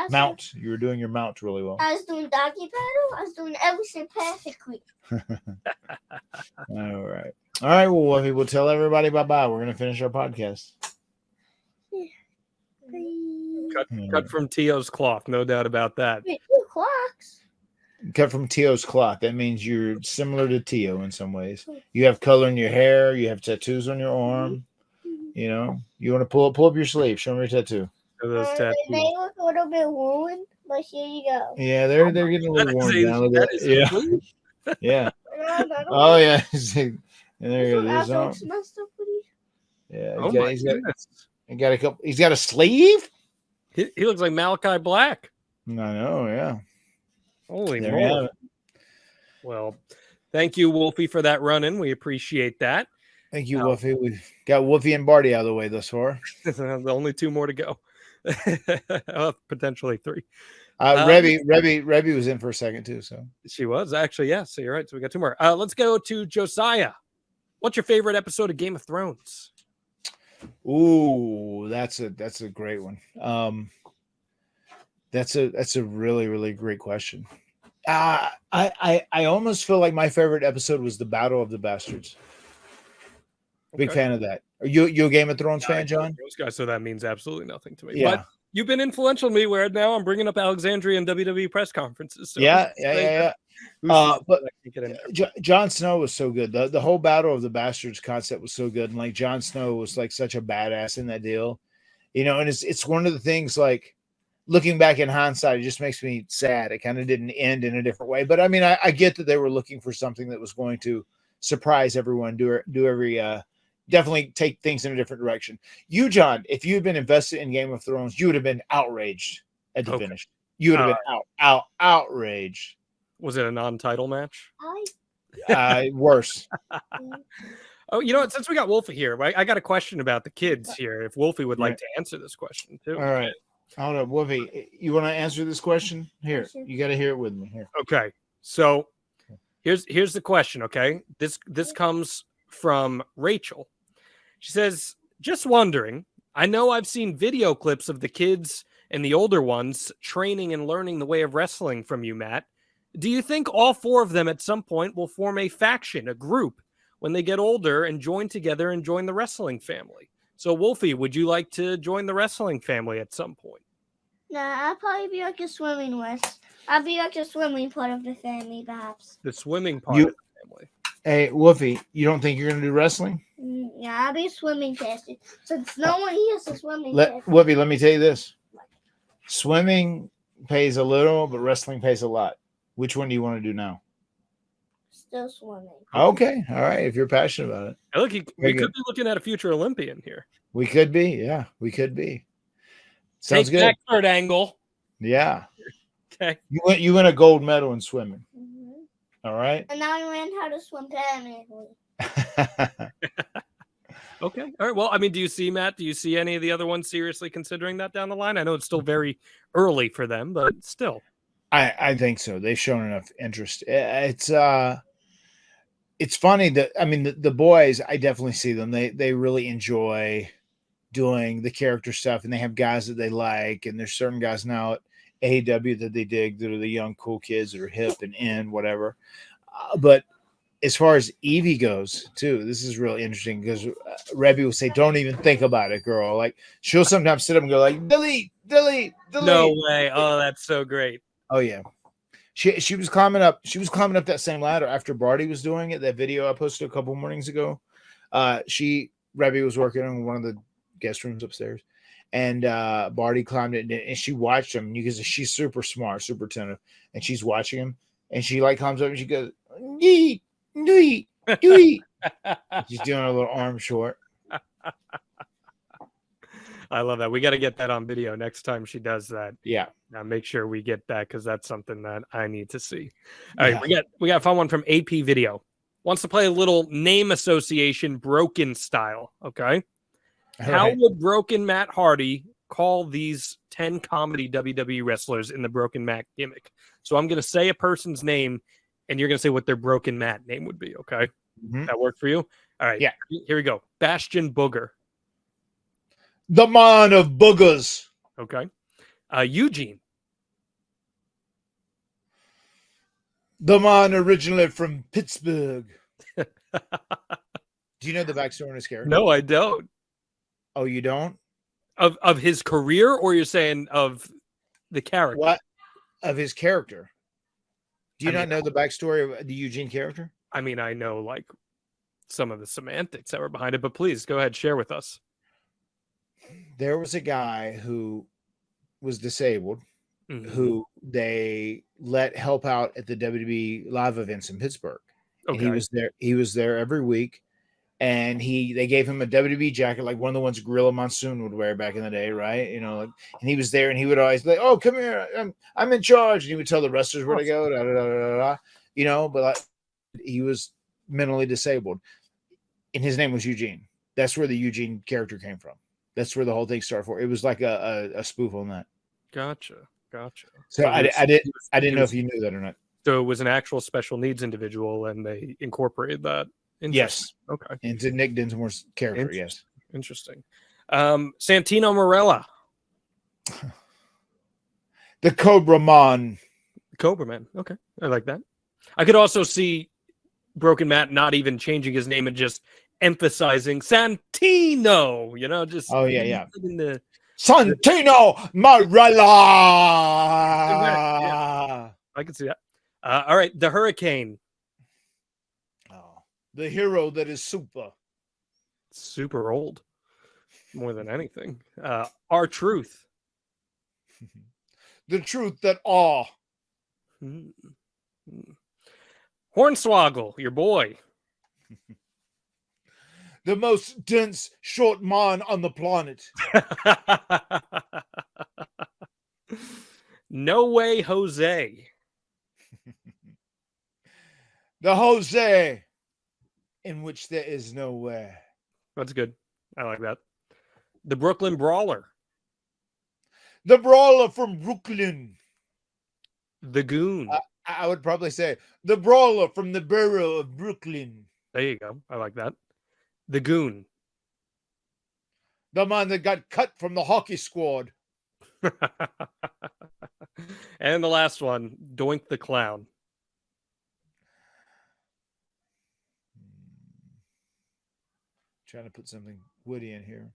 Mount. You were doing your mount really well. I was doing doggy paddle. I was doing everything perfectly. All right. All right. Well, Wolfie, we'll tell everybody bye-bye. We're going to finish our podcast. Cut from Tio's cloth, no doubt about that. Wait, two clocks. Cut from Tio's cloth. That means you're similar to Tio in some ways. You have color in your hair. You have tattoos on your arm. You know, you want to pull up your sleeve. Show me your tattoo. Those They tattoos. may look a little bit worn, but here you go. Yeah, they're getting a little worn down. Look at that. Yeah. Oh yeah. And there you go. There's on. Yeah. Oh my Goodness. He's got a sleeve. He looks like Malachi Black. I know. Yeah. Holy There you have moly. it. Well, thank you, Wolfie, for that run-in. We appreciate that. Thank you, Wolfie. We've got Wolfie and Barty out of the way thus far. The only 2 more to go. Potentially 3. Rebby was in for a second too. So She was actually, yes. So you're right. So we got 2 more. Let's go to Josiah. What's your favorite episode of Game of Thrones? ooh, that's a great one. That's a really, really great question. I almost feel like my favorite episode was the Battle of the Bastards. Big fan of that. Are you a Game of Thrones fan, John? Those guys, so that means absolutely nothing to me. Yeah. But you've been influential to me where now I'm bringing up Alexandria and WWE press conferences. So Yeah. But but Jon Snow was so good. The whole Battle of the Bastards concept was so good, and like Jon Snow was like such a badass in that deal, you know. And it's one of the things, like, looking back in hindsight, it just makes me sad. It kind of didn't end in a different way, but I mean, I get that they were looking for something that was going to surprise everyone, definitely take things in a different direction. You, John, if you had been invested in Game of Thrones, you would have been outraged at the finish. You would have been outraged. Was it a non-title match? Worse. Oh, you know what? Since we got Wolfie here, I got a question about the kids here. If Wolfie would like to answer this question too. All right. Hold up, Wolfie. You want to answer this question? Here, you got to hear it with me. Here. Okay. So here's the question. Okay. This comes from Rachel. She says, just wondering, I know I've seen video clips of the kids and the older ones training and learning the way of wrestling from you, Matt. Do you think all 4 of them at some point will form a faction, a group, when they get older and join together and join the wrestling family? So, Wolfie, would you like to join the wrestling family at some point? Nah, I'll probably be like a swimming west. I'll be like a swimming part of the family, perhaps. The swimming part of the family. Hey, Wolfie, you don't think you're going to do wrestling? Yeah, I'll be swimming casted. Since no one here is a swimming Wolfie, let me tell you this. Swimming pays a little, but wrestling pays a lot. Which one do you want to do now? Still swimming. Okay. All right. If you're passionate about it. Hey, look, we could be looking at a future Olympian here. We could be. Yeah, we could be. Sounds Take good. that third angle. Yeah. Okay. You win a gold medal in swimming. Mm-hmm. All right. And now I learned how to swim permanently. Okay. All right. Well, I mean, do you see, Matt? Do you see any of the other ones seriously considering that down the line? I know it's still very early for them, but still. I think so. They've shown enough interest. It's funny that, I mean, the boys, I definitely see them. They really enjoy doing the character stuff, and they have guys that they like, and there's certain guys now at AEW that they dig, that are the young cool kids that are hip and in whatever. But as far as Evie goes too, this is really interesting because Rebby will say, "Don't even think about it, girl." Like, she'll sometimes sit up and go like, "Delete, delete, delete." No way. Oh, that's so great. Oh yeah. She was climbing up. She was climbing up that same ladder after Barty was doing it. That video I posted a couple mornings ago. Rebby was working in one of the guest rooms upstairs, and Barty climbed it, and she watched him. You can see she's super smart, super attentive, and she's watching him. And she like comes up and she goes, "Yeet, yeet, yeet." She's doing a little arm short. I love that. We got to get that on video next time she does that. Yeah. Now make sure we get that because that's something that I need to see. All right, we got a fun one from AP Video. Wants to play a little name association broken style. Okay. How would Broken Matt Hardy call these 10 comedy WWE wrestlers in the Broken Matt gimmick? So I'm going to say a person's name, and you're going to say what their Broken Matt name would be. Okay. Mm-hmm. That work for you? All right. Yeah. Here we go. Bastion Booger. The man of boogers. Okay. Eugene. The man originally from Pittsburgh. Do you know the backstory on his character? No, I don't. Oh, you don't? Of his career, or you're saying of the character? What? Of his character. Do you I not mean, know the backstory of the Eugene character? I mean, I know like some of the semantics that were behind it, but please go ahead, share with us. There was a guy who was disabled Mhm. who they let help out at the WWE live events in Pittsburgh. And Okay. he was there every week. And they gave him a WWE jacket, like one of the ones Gorilla Monsoon would wear back in the day, right? You know, like, and he was there, and he would always be like, "Oh, come here, I'm in charge," and he would tell the wrestlers where to go, da, da, da, da, da, you know. But like, he was mentally disabled, and his name was Eugene. That's where the Eugene character came from. That's where the whole thing started for. It was like a spoof on that. Gotcha. So I didn't know was- if you knew that or not. So it was an actual special needs individual, and they incorporated that. Yes. Okay. Into Nick Dinsmore's character. Yes. Interesting. Santino Marella. The Cobra Man. Cobra Man. Okay. I like that. I could also see Broken Matt not even changing his name and just emphasizing Santino, you know, just Oh, yeah. in the Santino Marella. I can see that. All right, the Hurricane. Oh, the hero that is Super old. More than anything. Our Truth. the truth that awe. Hornswoggle, your boy. The most dense short man on the planet. No Way Jose. The Jose in which there is no way. That's good. I like that. The Brooklyn Brawler. The brawler from Brooklyn. The Goon. I would probably say the brawler from the borough of Brooklyn. There you go. I like that. The Goon. The man that got cut from the hockey squad. And the last one, Doink the Clown. Trying to put something witty in here.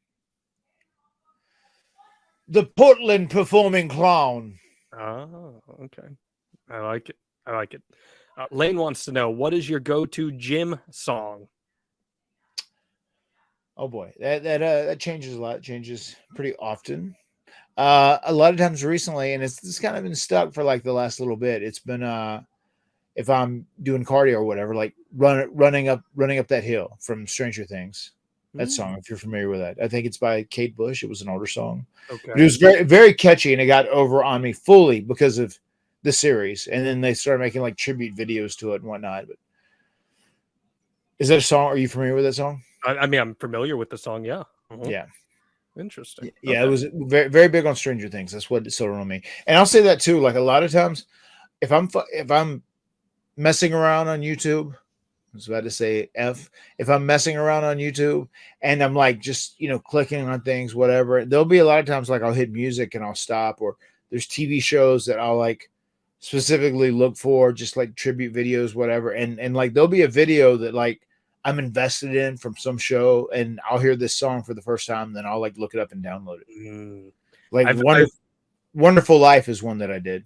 The Portland performing clown. Oh, okay. I like it. Lane wants to know, what is your go-to gym song? Oh boy, that changes a lot. It changes pretty often. A lot of times recently, and it's kind of been stuck for like the last little bit. It's been if I'm doing cardio or whatever, like running up that hill from Stranger Things. That song, if you're familiar with that, I think it's by Kate Bush. It was an older song, Okay. but it was very, very catchy, and it got over on me fully because of the series. And then they started making like tribute videos to it and whatnot. But is that a song? Are you familiar with that song? I mean, I'm familiar with the song. Yeah. Mhm. Yeah. Interesting. Yeah, Okay. it was very, very big on Stranger Things. That's what it sold on me. And I'll say that too. Like a lot of times, if I'm messing around on YouTube, I was about to say if I'm messing around on YouTube and I'm like just clicking on things, whatever, there'll be a lot of times like I'll hit music and I'll stop, or there's TV shows that I'll like specifically look for, just like tribute videos, whatever, and like there'll be a video that like I'm invested in from some show, and I'll hear this song for the first time, then I'll like look it up and download it. Like Wonderful Life is one that I did.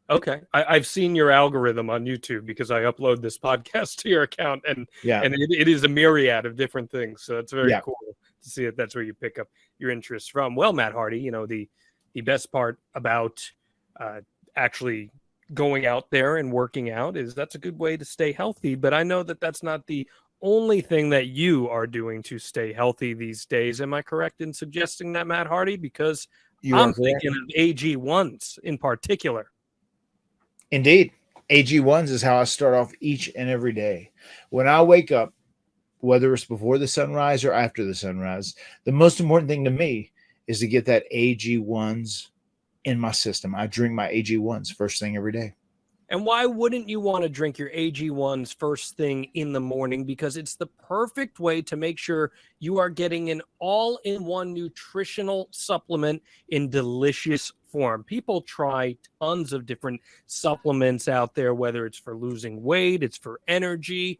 Okay. I've seen your algorithm on YouTube because I upload this podcast to your account, and Yeah. and it is a myriad of different things. So it's very Yeah. cool to see that that's where you pick up your interests from. Well, Matt Hardy, the best part about actually going out there and working out is that's a good way to stay healthy. But I know that that's not the only thing that you are doing to stay healthy these days. Am I correct in suggesting that, Matt Hardy? Because I'm thinking of AG1s in particular. Indeed. AG1s is how I start off each and every day. When I wake up, whether it's before the sunrise or after the sunrise, the most important thing to me is to get that AG1s in my system. I drink my AG1s first thing every day. And why wouldn't you want to drink your AG1s first thing in the morning? Because it's the perfect way to make sure you are getting an all-in-one nutritional supplement in delicious form. People try tons of different supplements out there, whether it's for losing weight, it's for energy,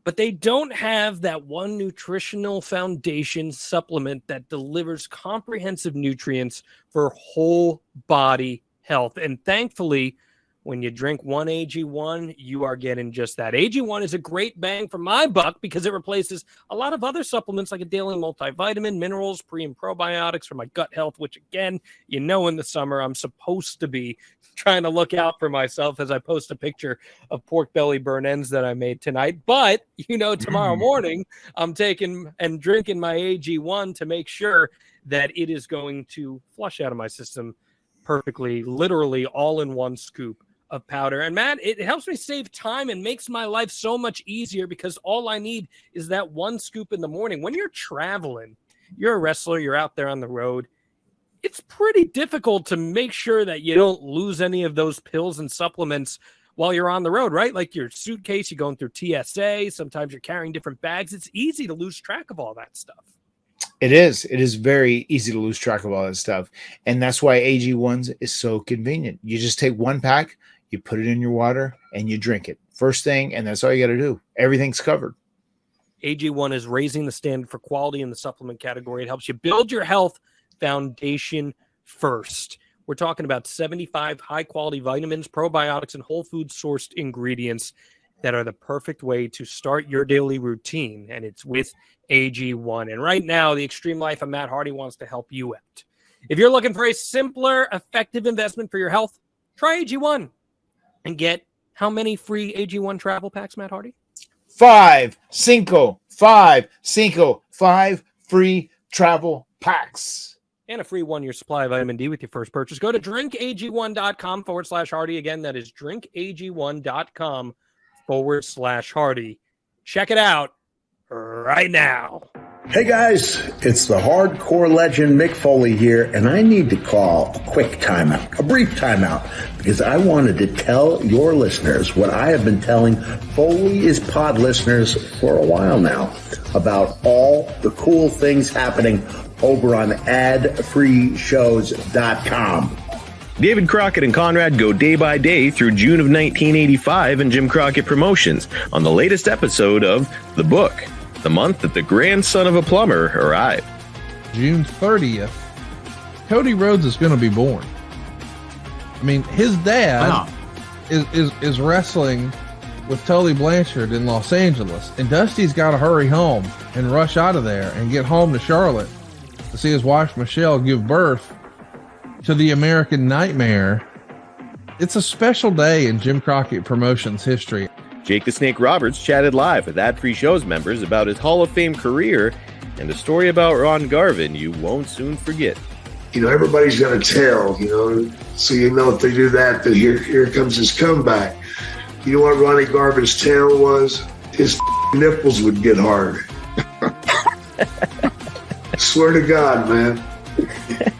but they don't have that one nutritional foundation supplement that delivers comprehensive nutrients for whole body health. And thankfully, when you drink one AG1, you are getting just that. AG1 is a great bang for my buck because it replaces a lot of other supplements like a daily multivitamin, minerals, pre and probiotics for my gut health, which again, in the summer, I'm supposed to be trying to look out for myself as I post a picture of pork belly burn ends that I made tonight. But, tomorrow morning, I'm taking and drinking my AG1 to make sure that it is going to flush out of my system perfectly, literally all in one scoop of powder. And Matt, it helps me save time and makes my life so much easier because all I need is that one scoop in the morning. When you're traveling, you're a wrestler, you're out there on the road, it's pretty difficult to make sure that you don't lose any of those pills and supplements while you're on the road, right? Like your suitcase, you're going through TSA, sometimes you're carrying different bags. It's easy to lose track of all that stuff. It is. It is very easy to lose track of all that stuff. And that's why AG1s is so convenient. You just take one pack, you put it in your water, and you drink it first thing, and that's all you got to do. Everything's covered. AG1 is raising the standard for quality in the supplement category. It helps you build your health foundation first. We're talking about 75 high-quality vitamins, probiotics, and whole food sourced ingredients that are the perfect way to start your daily routine, and it's with AG1. And right now, the Extreme Life of Matt Hardy wants to help you out. If you're looking for a simpler, effective investment for your health, try AG1 and get how many free AG1 travel packs, Matt Hardy? 5 free travel packs. And a free 1-year supply of vitamin D with your first purchase. Go to drinkag1.com/Hardy. Again, that is drinkag1.com/Hardy. Check it out right now. Hey guys, it's the hardcore legend Mick Foley here, and I need to call a quick timeout, a brief timeout, because I wanted to tell your listeners what I have been telling Foley is Pod listeners for a while now about all the cool things happening over on adfreeshows.com. David Crockett and Conrad go day by day through June of 1985 in Jim Crockett Promotions on the latest episode of The Book, the month that the grandson of a plumber arrived. June 30th, Cody Rhodes is going to be born. I mean, his dad is wrestling with Tully Blanchard in Los Angeles, and Dusty's got to hurry home and rush out of there and get home to Charlotte to see his wife Michelle give birth to the American Nightmare. It's a special day in Jim Crockett Promotions history. Jake the Snake Roberts chatted live with Ad Free Shows members about his Hall of Fame career and a story about Ron Garvin you won't soon forget. Everybody's got a tail, so if they do that, then here comes his comeback. You know what Ronnie Garvin's tail was? His nipples would get hard. Swear to God, man.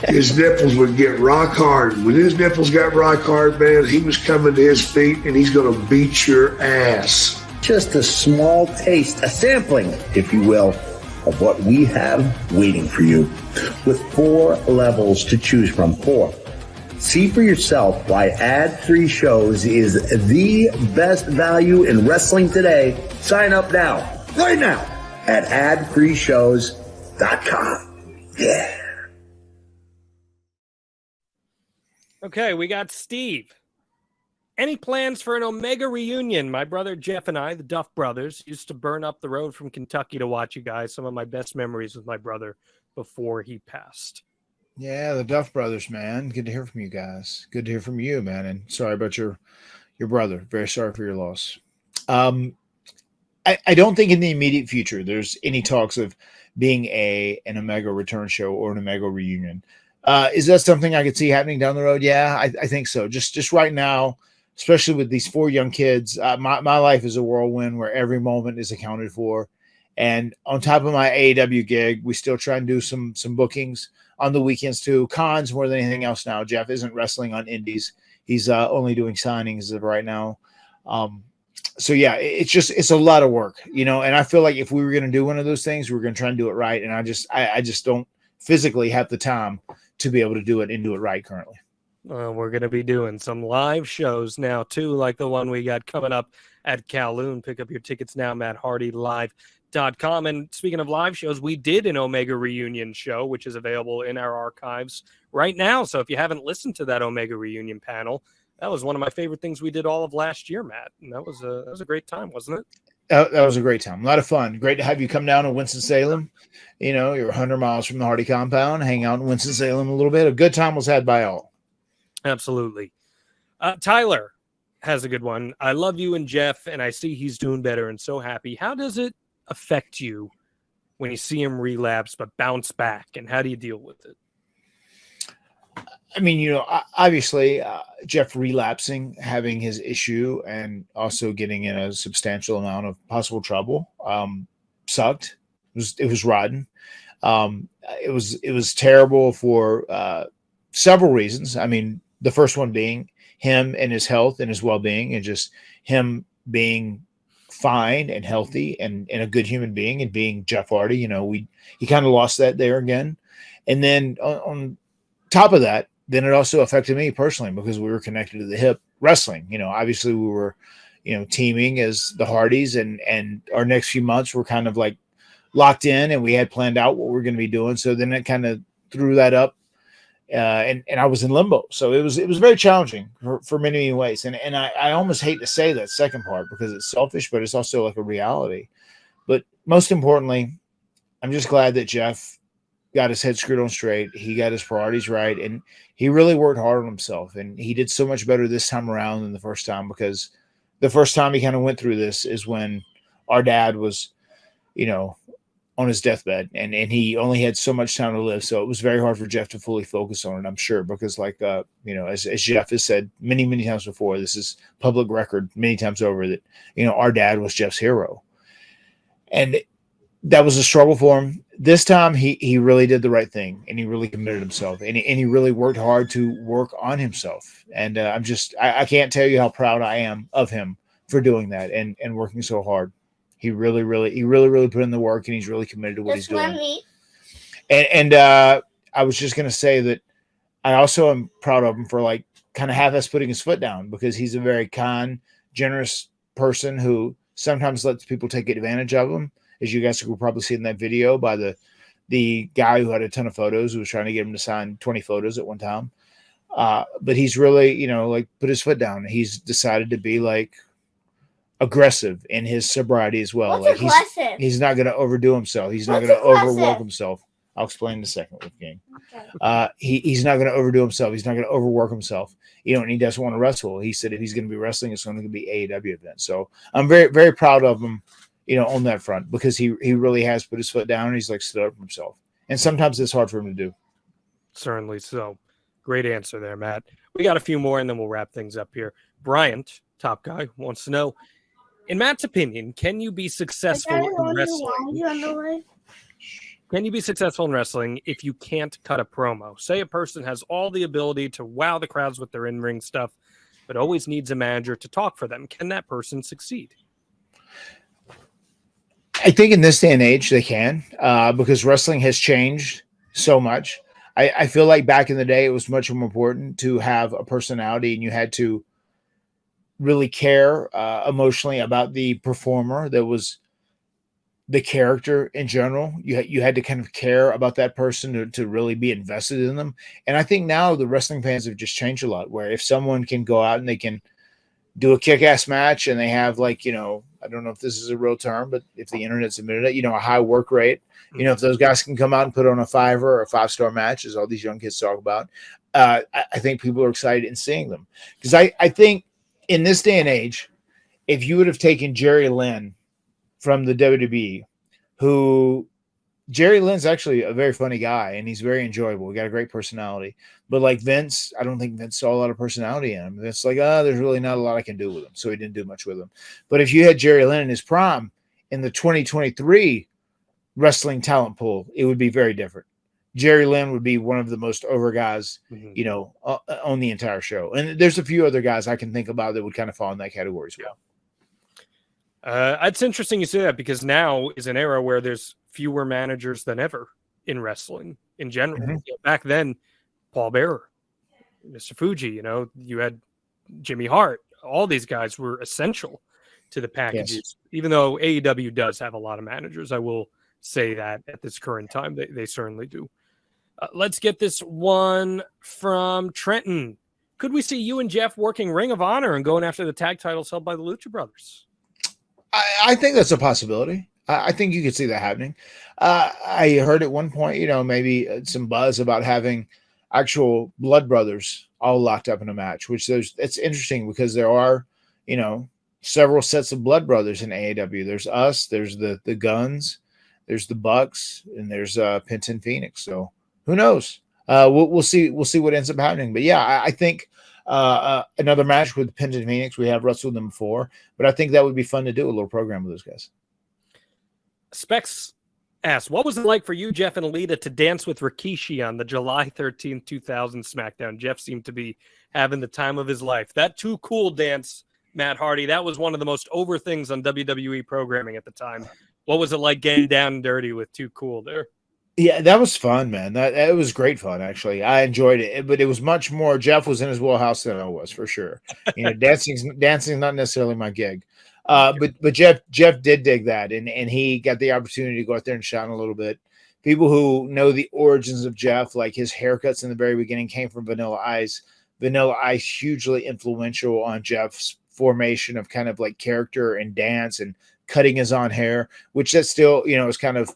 His nipples would get rock hard. When his nipples got rock hard, man, he was coming to his feet and he's going to beat your ass. Just a small taste, a sampling, if you will, of what we have waiting for you, with 4 levels to choose from. 4. See for yourself why ad-free shows is the best value in wrestling today. Sign up now, right now, at adfreeshows.com. Yeah. Okay, we got Steve. Any plans for an Omega reunion? My brother Jeff and I, the Duff brothers, used to burn up the road from Kentucky to watch you guys. Some of my best memories with my brother before he passed. Yeah, the Duff brothers, man. Good to hear from you guys. Good to hear from you, man. And sorry about your brother. Very sorry for your loss. I don't think in the immediate future there's any talks of being an Omega return show or an Omega reunion. Is that something I could see happening down the road? Yeah, I think so. Just right now, especially with these 4 young kids, my life is a whirlwind where every moment is accounted for. And on top of my AEW gig, we still try and do some bookings on the weekends too. Cons more than anything else now. Jeff isn't wrestling on indies. He's only doing signings as of right now. So yeah, it's a lot of work, you know, and I feel like if we were going to do one of those things, we were going to try and do it right. And I just don't physically have the time to be able to do it and do it right currently. We're going to be doing some live shows now, too, like the one we got coming up at Kowloon. Pick up your tickets now, MattHardyLive.com. And speaking of live shows, we did an Omega reunion show, which is available in our archives right now. So if you haven't listened to that Omega reunion panel, that was one of my favorite things we did all of last year, Matt. And that was a great time, wasn't it? That was a great time. A lot of fun. Great to have you come down to Winston-Salem. You know, you're 100 miles from the Hardy compound, hang out in Winston-Salem a little bit. A good time was had by all. Absolutely. Tyler has a good one. I love you and Jeff, and I see he's doing better and so happy. How does it affect you when you see him relapse but bounce back, and how do you deal with it? I mean, you know, obviously, Jeff relapsing, having his issue, and also getting in a substantial amount of possible trouble sucked. It was rotten. It was terrible for several reasons. I mean, the first one being him and his health and his well-being, and just him being fine and healthy and a good human being and being Jeff Hardy. You know, he kind of lost that there again. And then on top of that, then it also affected me personally because we were connected to the hip wrestling. You know, obviously we were, you know, teaming as the Hardys, and our next few months were kind of like locked in, and we had planned out what we were going to be doing. So then it kind of threw that up, and I was in limbo. So it was very challenging for many ways. And I almost hate to say that second part because it's selfish, but it's also like a reality. But most importantly, I'm just glad that Jeff got his head screwed on straight. He got his priorities right, and he really worked hard on himself. And he did so much better this time around than the first time, because the first time he kind of went through this is when our dad was, you know, on his deathbed, and he only had so much time to live. So it was very hard for Jeff to fully focus on it, I'm sure, because like, you know, as Jeff has said many, many times before, this is public record many times over, that, you know, our dad was Jeff's hero. And that was a struggle for him. This time he really did the right thing, and he really committed himself, and he really worked hard to work on himself. And I can't tell you how proud I am of him for doing that and working so hard. He really put in the work, and he's really committed to what he's doing. And I was just going to say that I also am proud of him for like kind of half-ass putting his foot down, because he's a very kind, generous person who sometimes lets people take advantage of him, as you guys will probably see in that video by the guy who had a ton of photos, who was trying to get him to sign 20 photos at one time. But he's really, you know, like put his foot down. He's decided to be like aggressive in his sobriety as well. What's like aggressive? he's not going to overdo himself. He's not What's going to aggressive? overwork himself. I'll explain in a second with Gang. Okay. He's not going to overdo himself. He's not going to overwork himself. You know, and he doesn't want to wrestle. He said if he's going to be wrestling, it's going to be AEW event. So I'm very, very proud of him, you know, on that front, because he really has put his foot down, and he's like stood up for himself. And sometimes it's hard for him to do. Certainly so. Great answer there, Matt. We got a few more, and then we'll wrap things up here. Bryant, top guy, wants to know, in Matt's opinion, can you be successful in wrestling? Can you be successful in wrestling if you can't cut a promo? Say a person has all the ability to wow the crowds with their in-ring stuff, but always needs a manager to talk for them. Can that person succeed? I think in this day and age they can, because wrestling has changed so much. I feel like back in the day it was much more important to have a personality, and you had to really care emotionally about the performer that was the character in general. You had to kind of care about that person to really be invested in them. And I think now the wrestling fans have just changed a lot, where if someone can go out and they can do a kick-ass match, and they have, like, you know, I don't know if this is a real term, but if the internet's admitted it, you know, a high work rate, you know, if those guys can come out and put on a 5 or a 5-star match, as all these young kids talk about, I think people are excited in seeing them. Because I think in this day and age, if you would have taken Jerry Lynn from the WWE, who Jerry Lynn's actually a very funny guy, and he's very enjoyable. He got a great personality. But like Vince, I don't think Vince saw a lot of personality in him. It's like, there's really not a lot I can do with him. So he didn't do much with him. But if you had Jerry Lynn in his prime in the 2023 wrestling talent pool, it would be very different. Jerry Lynn would be one of the most over guys, Mhm. you know, on the entire show. And there's a few other guys I can think about that would kind of fall in that category as well. It's interesting you say that because now is an era where there's fewer managers than ever in wrestling in general. Mhm. You know, back then, Paul Bearer, Mr. Fuji, you know, you had Jimmy Hart. All these guys were essential to the packages, even though AEW does have a lot of managers. I will say that at this current time, they certainly do. Let's get this one from Trenton. Could we see you and Jeff working Ring of Honor and going after the tag titles held by the Lucha Brothers? I think that's a possibility. I think you could see that happening. I heard at one point, you know, maybe some buzz about having actual Blood Brothers all locked up in a match, which it's interesting because there are, you know, several sets of Blood Brothers in AEW. There's us, there's the Guns, there's the Bucks, and there's Penta Phoenix. So who knows? We'll see. We'll see what ends up happening. But yeah, I think another match with Penta Phoenix. We have wrestled them before, but I think that would be fun to do a little program with those guys. Specs asks, what was it like for you, Jeff, and Alita to dance with Rikishi on the July 13th, 2000 SmackDown? Jeff seemed to be having the time of his life. That Too Cool dance, Matt Hardy, that was one of the most over things on WWE programming at the time. What was it like getting down and dirty with Too Cool there? Yeah, that was fun, man. That was great fun, actually. I enjoyed it, but it was much more. Jeff was in his wheelhouse than I was, for sure. You know, dancing's not necessarily my gig. But Jeff did dig that, and he got the opportunity to go out there and shine a little bit. People who know the origins of Jeff, like his haircuts in the very beginning, came from Vanilla Ice. Vanilla Ice hugely influential on Jeff's formation of kind of like character and dance and cutting his own hair, which that still, you know, is kind of,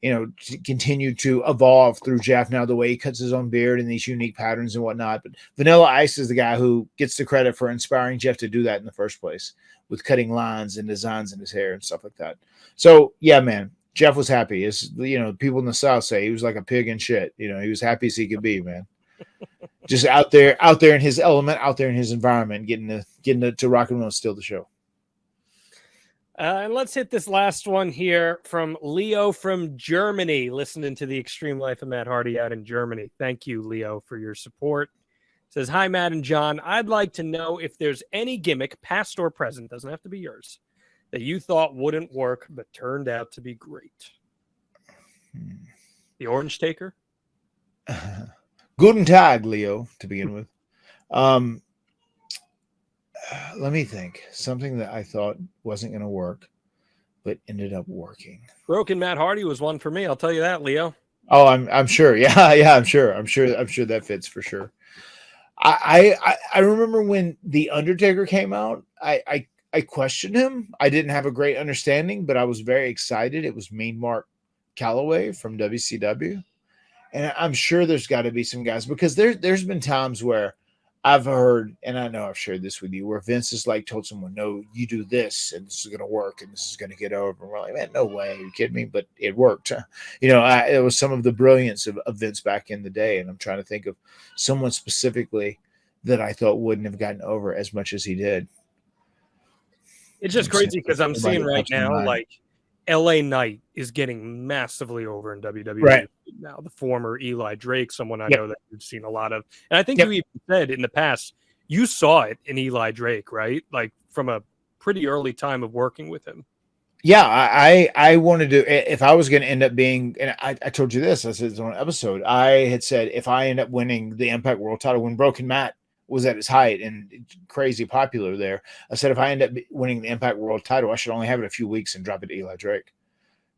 you know, continued to evolve through Jeff now, the way he cuts his own beard and these unique patterns and whatnot. But Vanilla Ice is the guy who gets the credit for inspiring Jeff to do that in the first place, with cutting lines and designs in his hair and stuff like that. So yeah, man, Jeff was happy. As you know, people in the South say, he was like a pig in shit. You know, he was happy as he could be, man. Just out there in his element, out there in his environment, getting to rock and roll, steal the show. And let's hit this last one here from Leo from Germany, listening to the Extreme Life of Matt Hardy out in Germany. Thank you, Leo, for your support. Says, hi, Matt and John. I'd like to know if there's any gimmick, past or present, doesn't have to be yours, that you thought wouldn't work but turned out to be great. The Orange Taker? Guten Tag, Leo, to begin with. Let me think. Something that I thought wasn't going to work, but ended up working. Broken Matt Hardy was one for me. I'll tell you that, Leo. Oh, I'm sure. Yeah, I'm sure that fits for sure. I remember when The Undertaker came out, I questioned him. I didn't have a great understanding, but I was very excited. It was Mean Mark Calloway from WCW. And I'm sure there's got to be some guys, because there's been times where I've heard, and I know I've shared this with you, where Vince has like told someone, no, you do this and this is going to work and this is going to get over. And we're like, man, no way. Are you kidding me? But it worked. You know, it was some of the brilliance of Vince back in the day. And I'm trying to think of someone specifically that I thought wouldn't have gotten over as much as he did. It's just crazy because I'm seeing right now, like, LA Knight is getting massively over in WWE right now. The former Eli Drake, someone I know that you've seen a lot of. And I think you even said in the past, you saw it in Eli Drake, right? Like from a pretty early time of working with him. Yeah, I wanted to, if I was going to end up being, and I told you this, I said it's on an episode, I had said, if I end up winning the Impact World title, when Broken Matt was at its height and crazy popular there, I said, if I end up winning the Impact World title, I should only have it a few weeks and drop it to Eli Drake.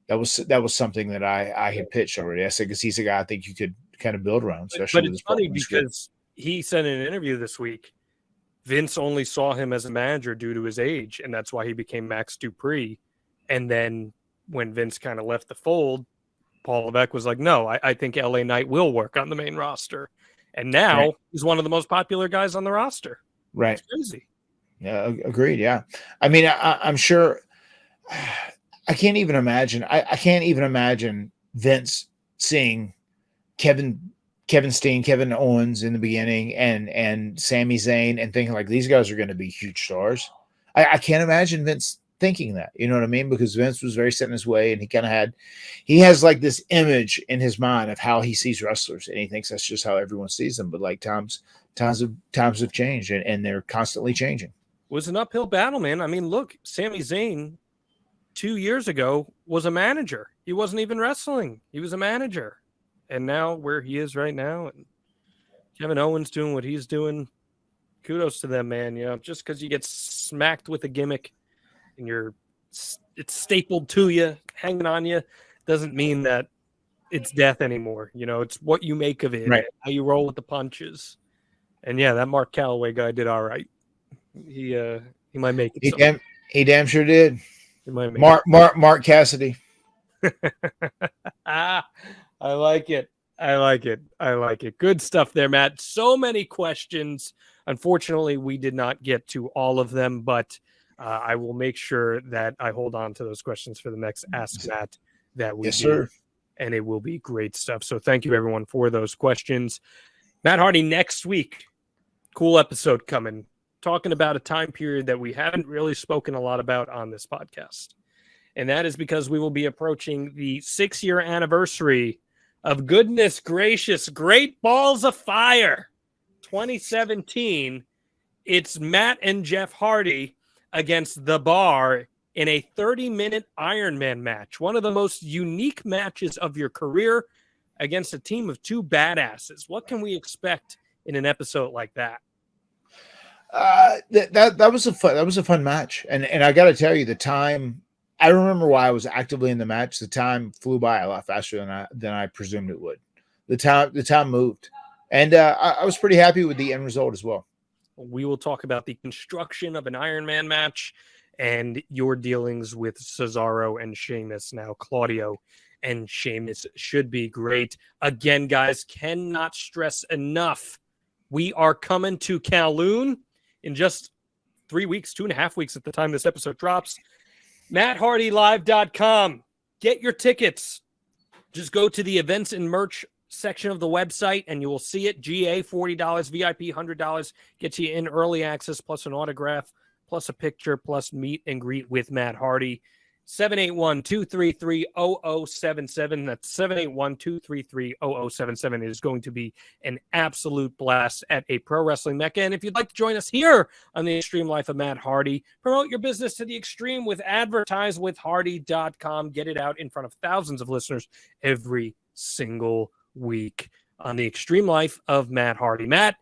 That was something that I had pitched already. I said, because he's a guy I think you could kind of build around. But it's funny because he said in an interview this week, Vince only saw him as a manager due to his age, and that's why he became Max Dupree. And then when Vince kind of left the fold, Paul Levesque was like, no, I think LA Knight will work on the main roster. And now he's one of the most popular guys on the roster. Right. It's crazy. Yeah, agreed. Yeah. I mean, I'm sure I can't even imagine. I can't even imagine Vince seeing Kevin Steen, Kevin Owens in the beginning and Sami Zayn and thinking like these guys are going to be huge stars. I can't imagine Vince thinking that. You know what I mean? Because Vince was very set in his way, and he has like this image in his mind of how he sees wrestlers, and he thinks that's just how everyone sees them. But like times have changed, and they're constantly changing. It was an uphill battle, man. I mean, look, Sami Zayn 2 years ago was a manager. He wasn't even wrestling. He was a manager. And now where he is right now, and Kevin Owens doing what he's doing, kudos to them, man. You know, just because you get smacked with a gimmick and it's stapled to you, hanging on you, doesn't mean that it's death anymore. You know, it's what you make of it, right? How you roll with the punches. And yeah, that Mark Calloway guy did all right. He might make it. He damn sure did. He might make Mark Cassidy. I like it. I like it. Good stuff there, Matt. So many questions. Unfortunately, we did not get to all of them, but I will make sure that I hold on to those questions for the next Ask Matt that we do. Sir. And it will be great stuff. So thank you, everyone, for those questions. Matt Hardy next week. Cool episode coming. Talking about a time period that we haven't really spoken a lot about on this podcast. And that is because we will be approaching the 6-year anniversary of goodness gracious, Great Balls of Fire 2017. It's Matt and Jeff Hardy against The Bar in a 30-minute Iron Man match. One of the most unique matches of your career against a team of two badasses. What can we expect in an episode like that? That was a fun match. And I got to tell you, the time, I remember why I was actively in the match. The time flew by a lot faster than I presumed it would. The time moved, and I was pretty happy with the end result as well. We will talk about the construction of an Iron Man match and your dealings with Cesaro and Sheamus. Now, Claudio and Sheamus should be great. Again, guys, cannot stress enough. We are coming to Kowloon in just 3 weeks, 2.5 weeks at the time this episode drops. MattHardyLive.com. Get your tickets. Just go to the events and merch section of the website and you will see it. GA $40, VIP $100. Gets you in early access plus an autograph, plus a picture, plus meet and greet with Matt Hardy. 781-233-0077. That's 781-233-0077. It is going to be an absolute blast at a pro wrestling mecca. And if you'd like to join us here on the Extreme Life of Matt Hardy, promote your business to the extreme with advertisewithhardy.com. Get it out in front of thousands of listeners every single week on the Extreme Life of Matt Hardy. Matt,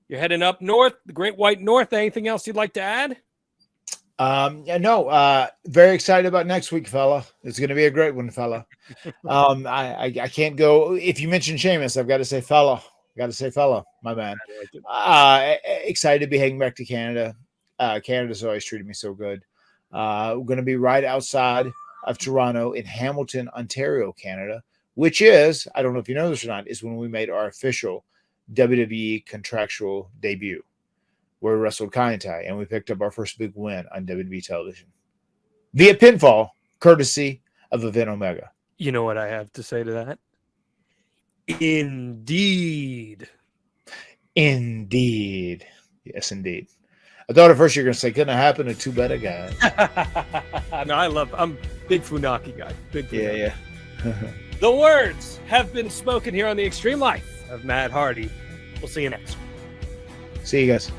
you're heading up north, the Great White North. Anything else you'd like to add? Very excited about next week, fella. It's going to be a great one, fella. I can't go. If you mention Sheamus, I've got to say fella. My man. Excited to be heading back to Canada. Canada's always treated me so good. We're going to be right outside of Toronto in Hamilton, Ontario, Canada, which is, I don't know if you know this or not, is when we made our official WWE contractual debut. Where we wrestled Kai and Tai, and we picked up our first big win on WWE television via pinfall, courtesy of Event Omega. You know what I have to say to that? Indeed. Yes, indeed. I thought at first you were going to say, couldn't have happened to two better guys. No, I'm big Funaki guy. Yeah. The words have been spoken here on the Extreme Life of Matt Hardy. We'll see you next week. See you guys.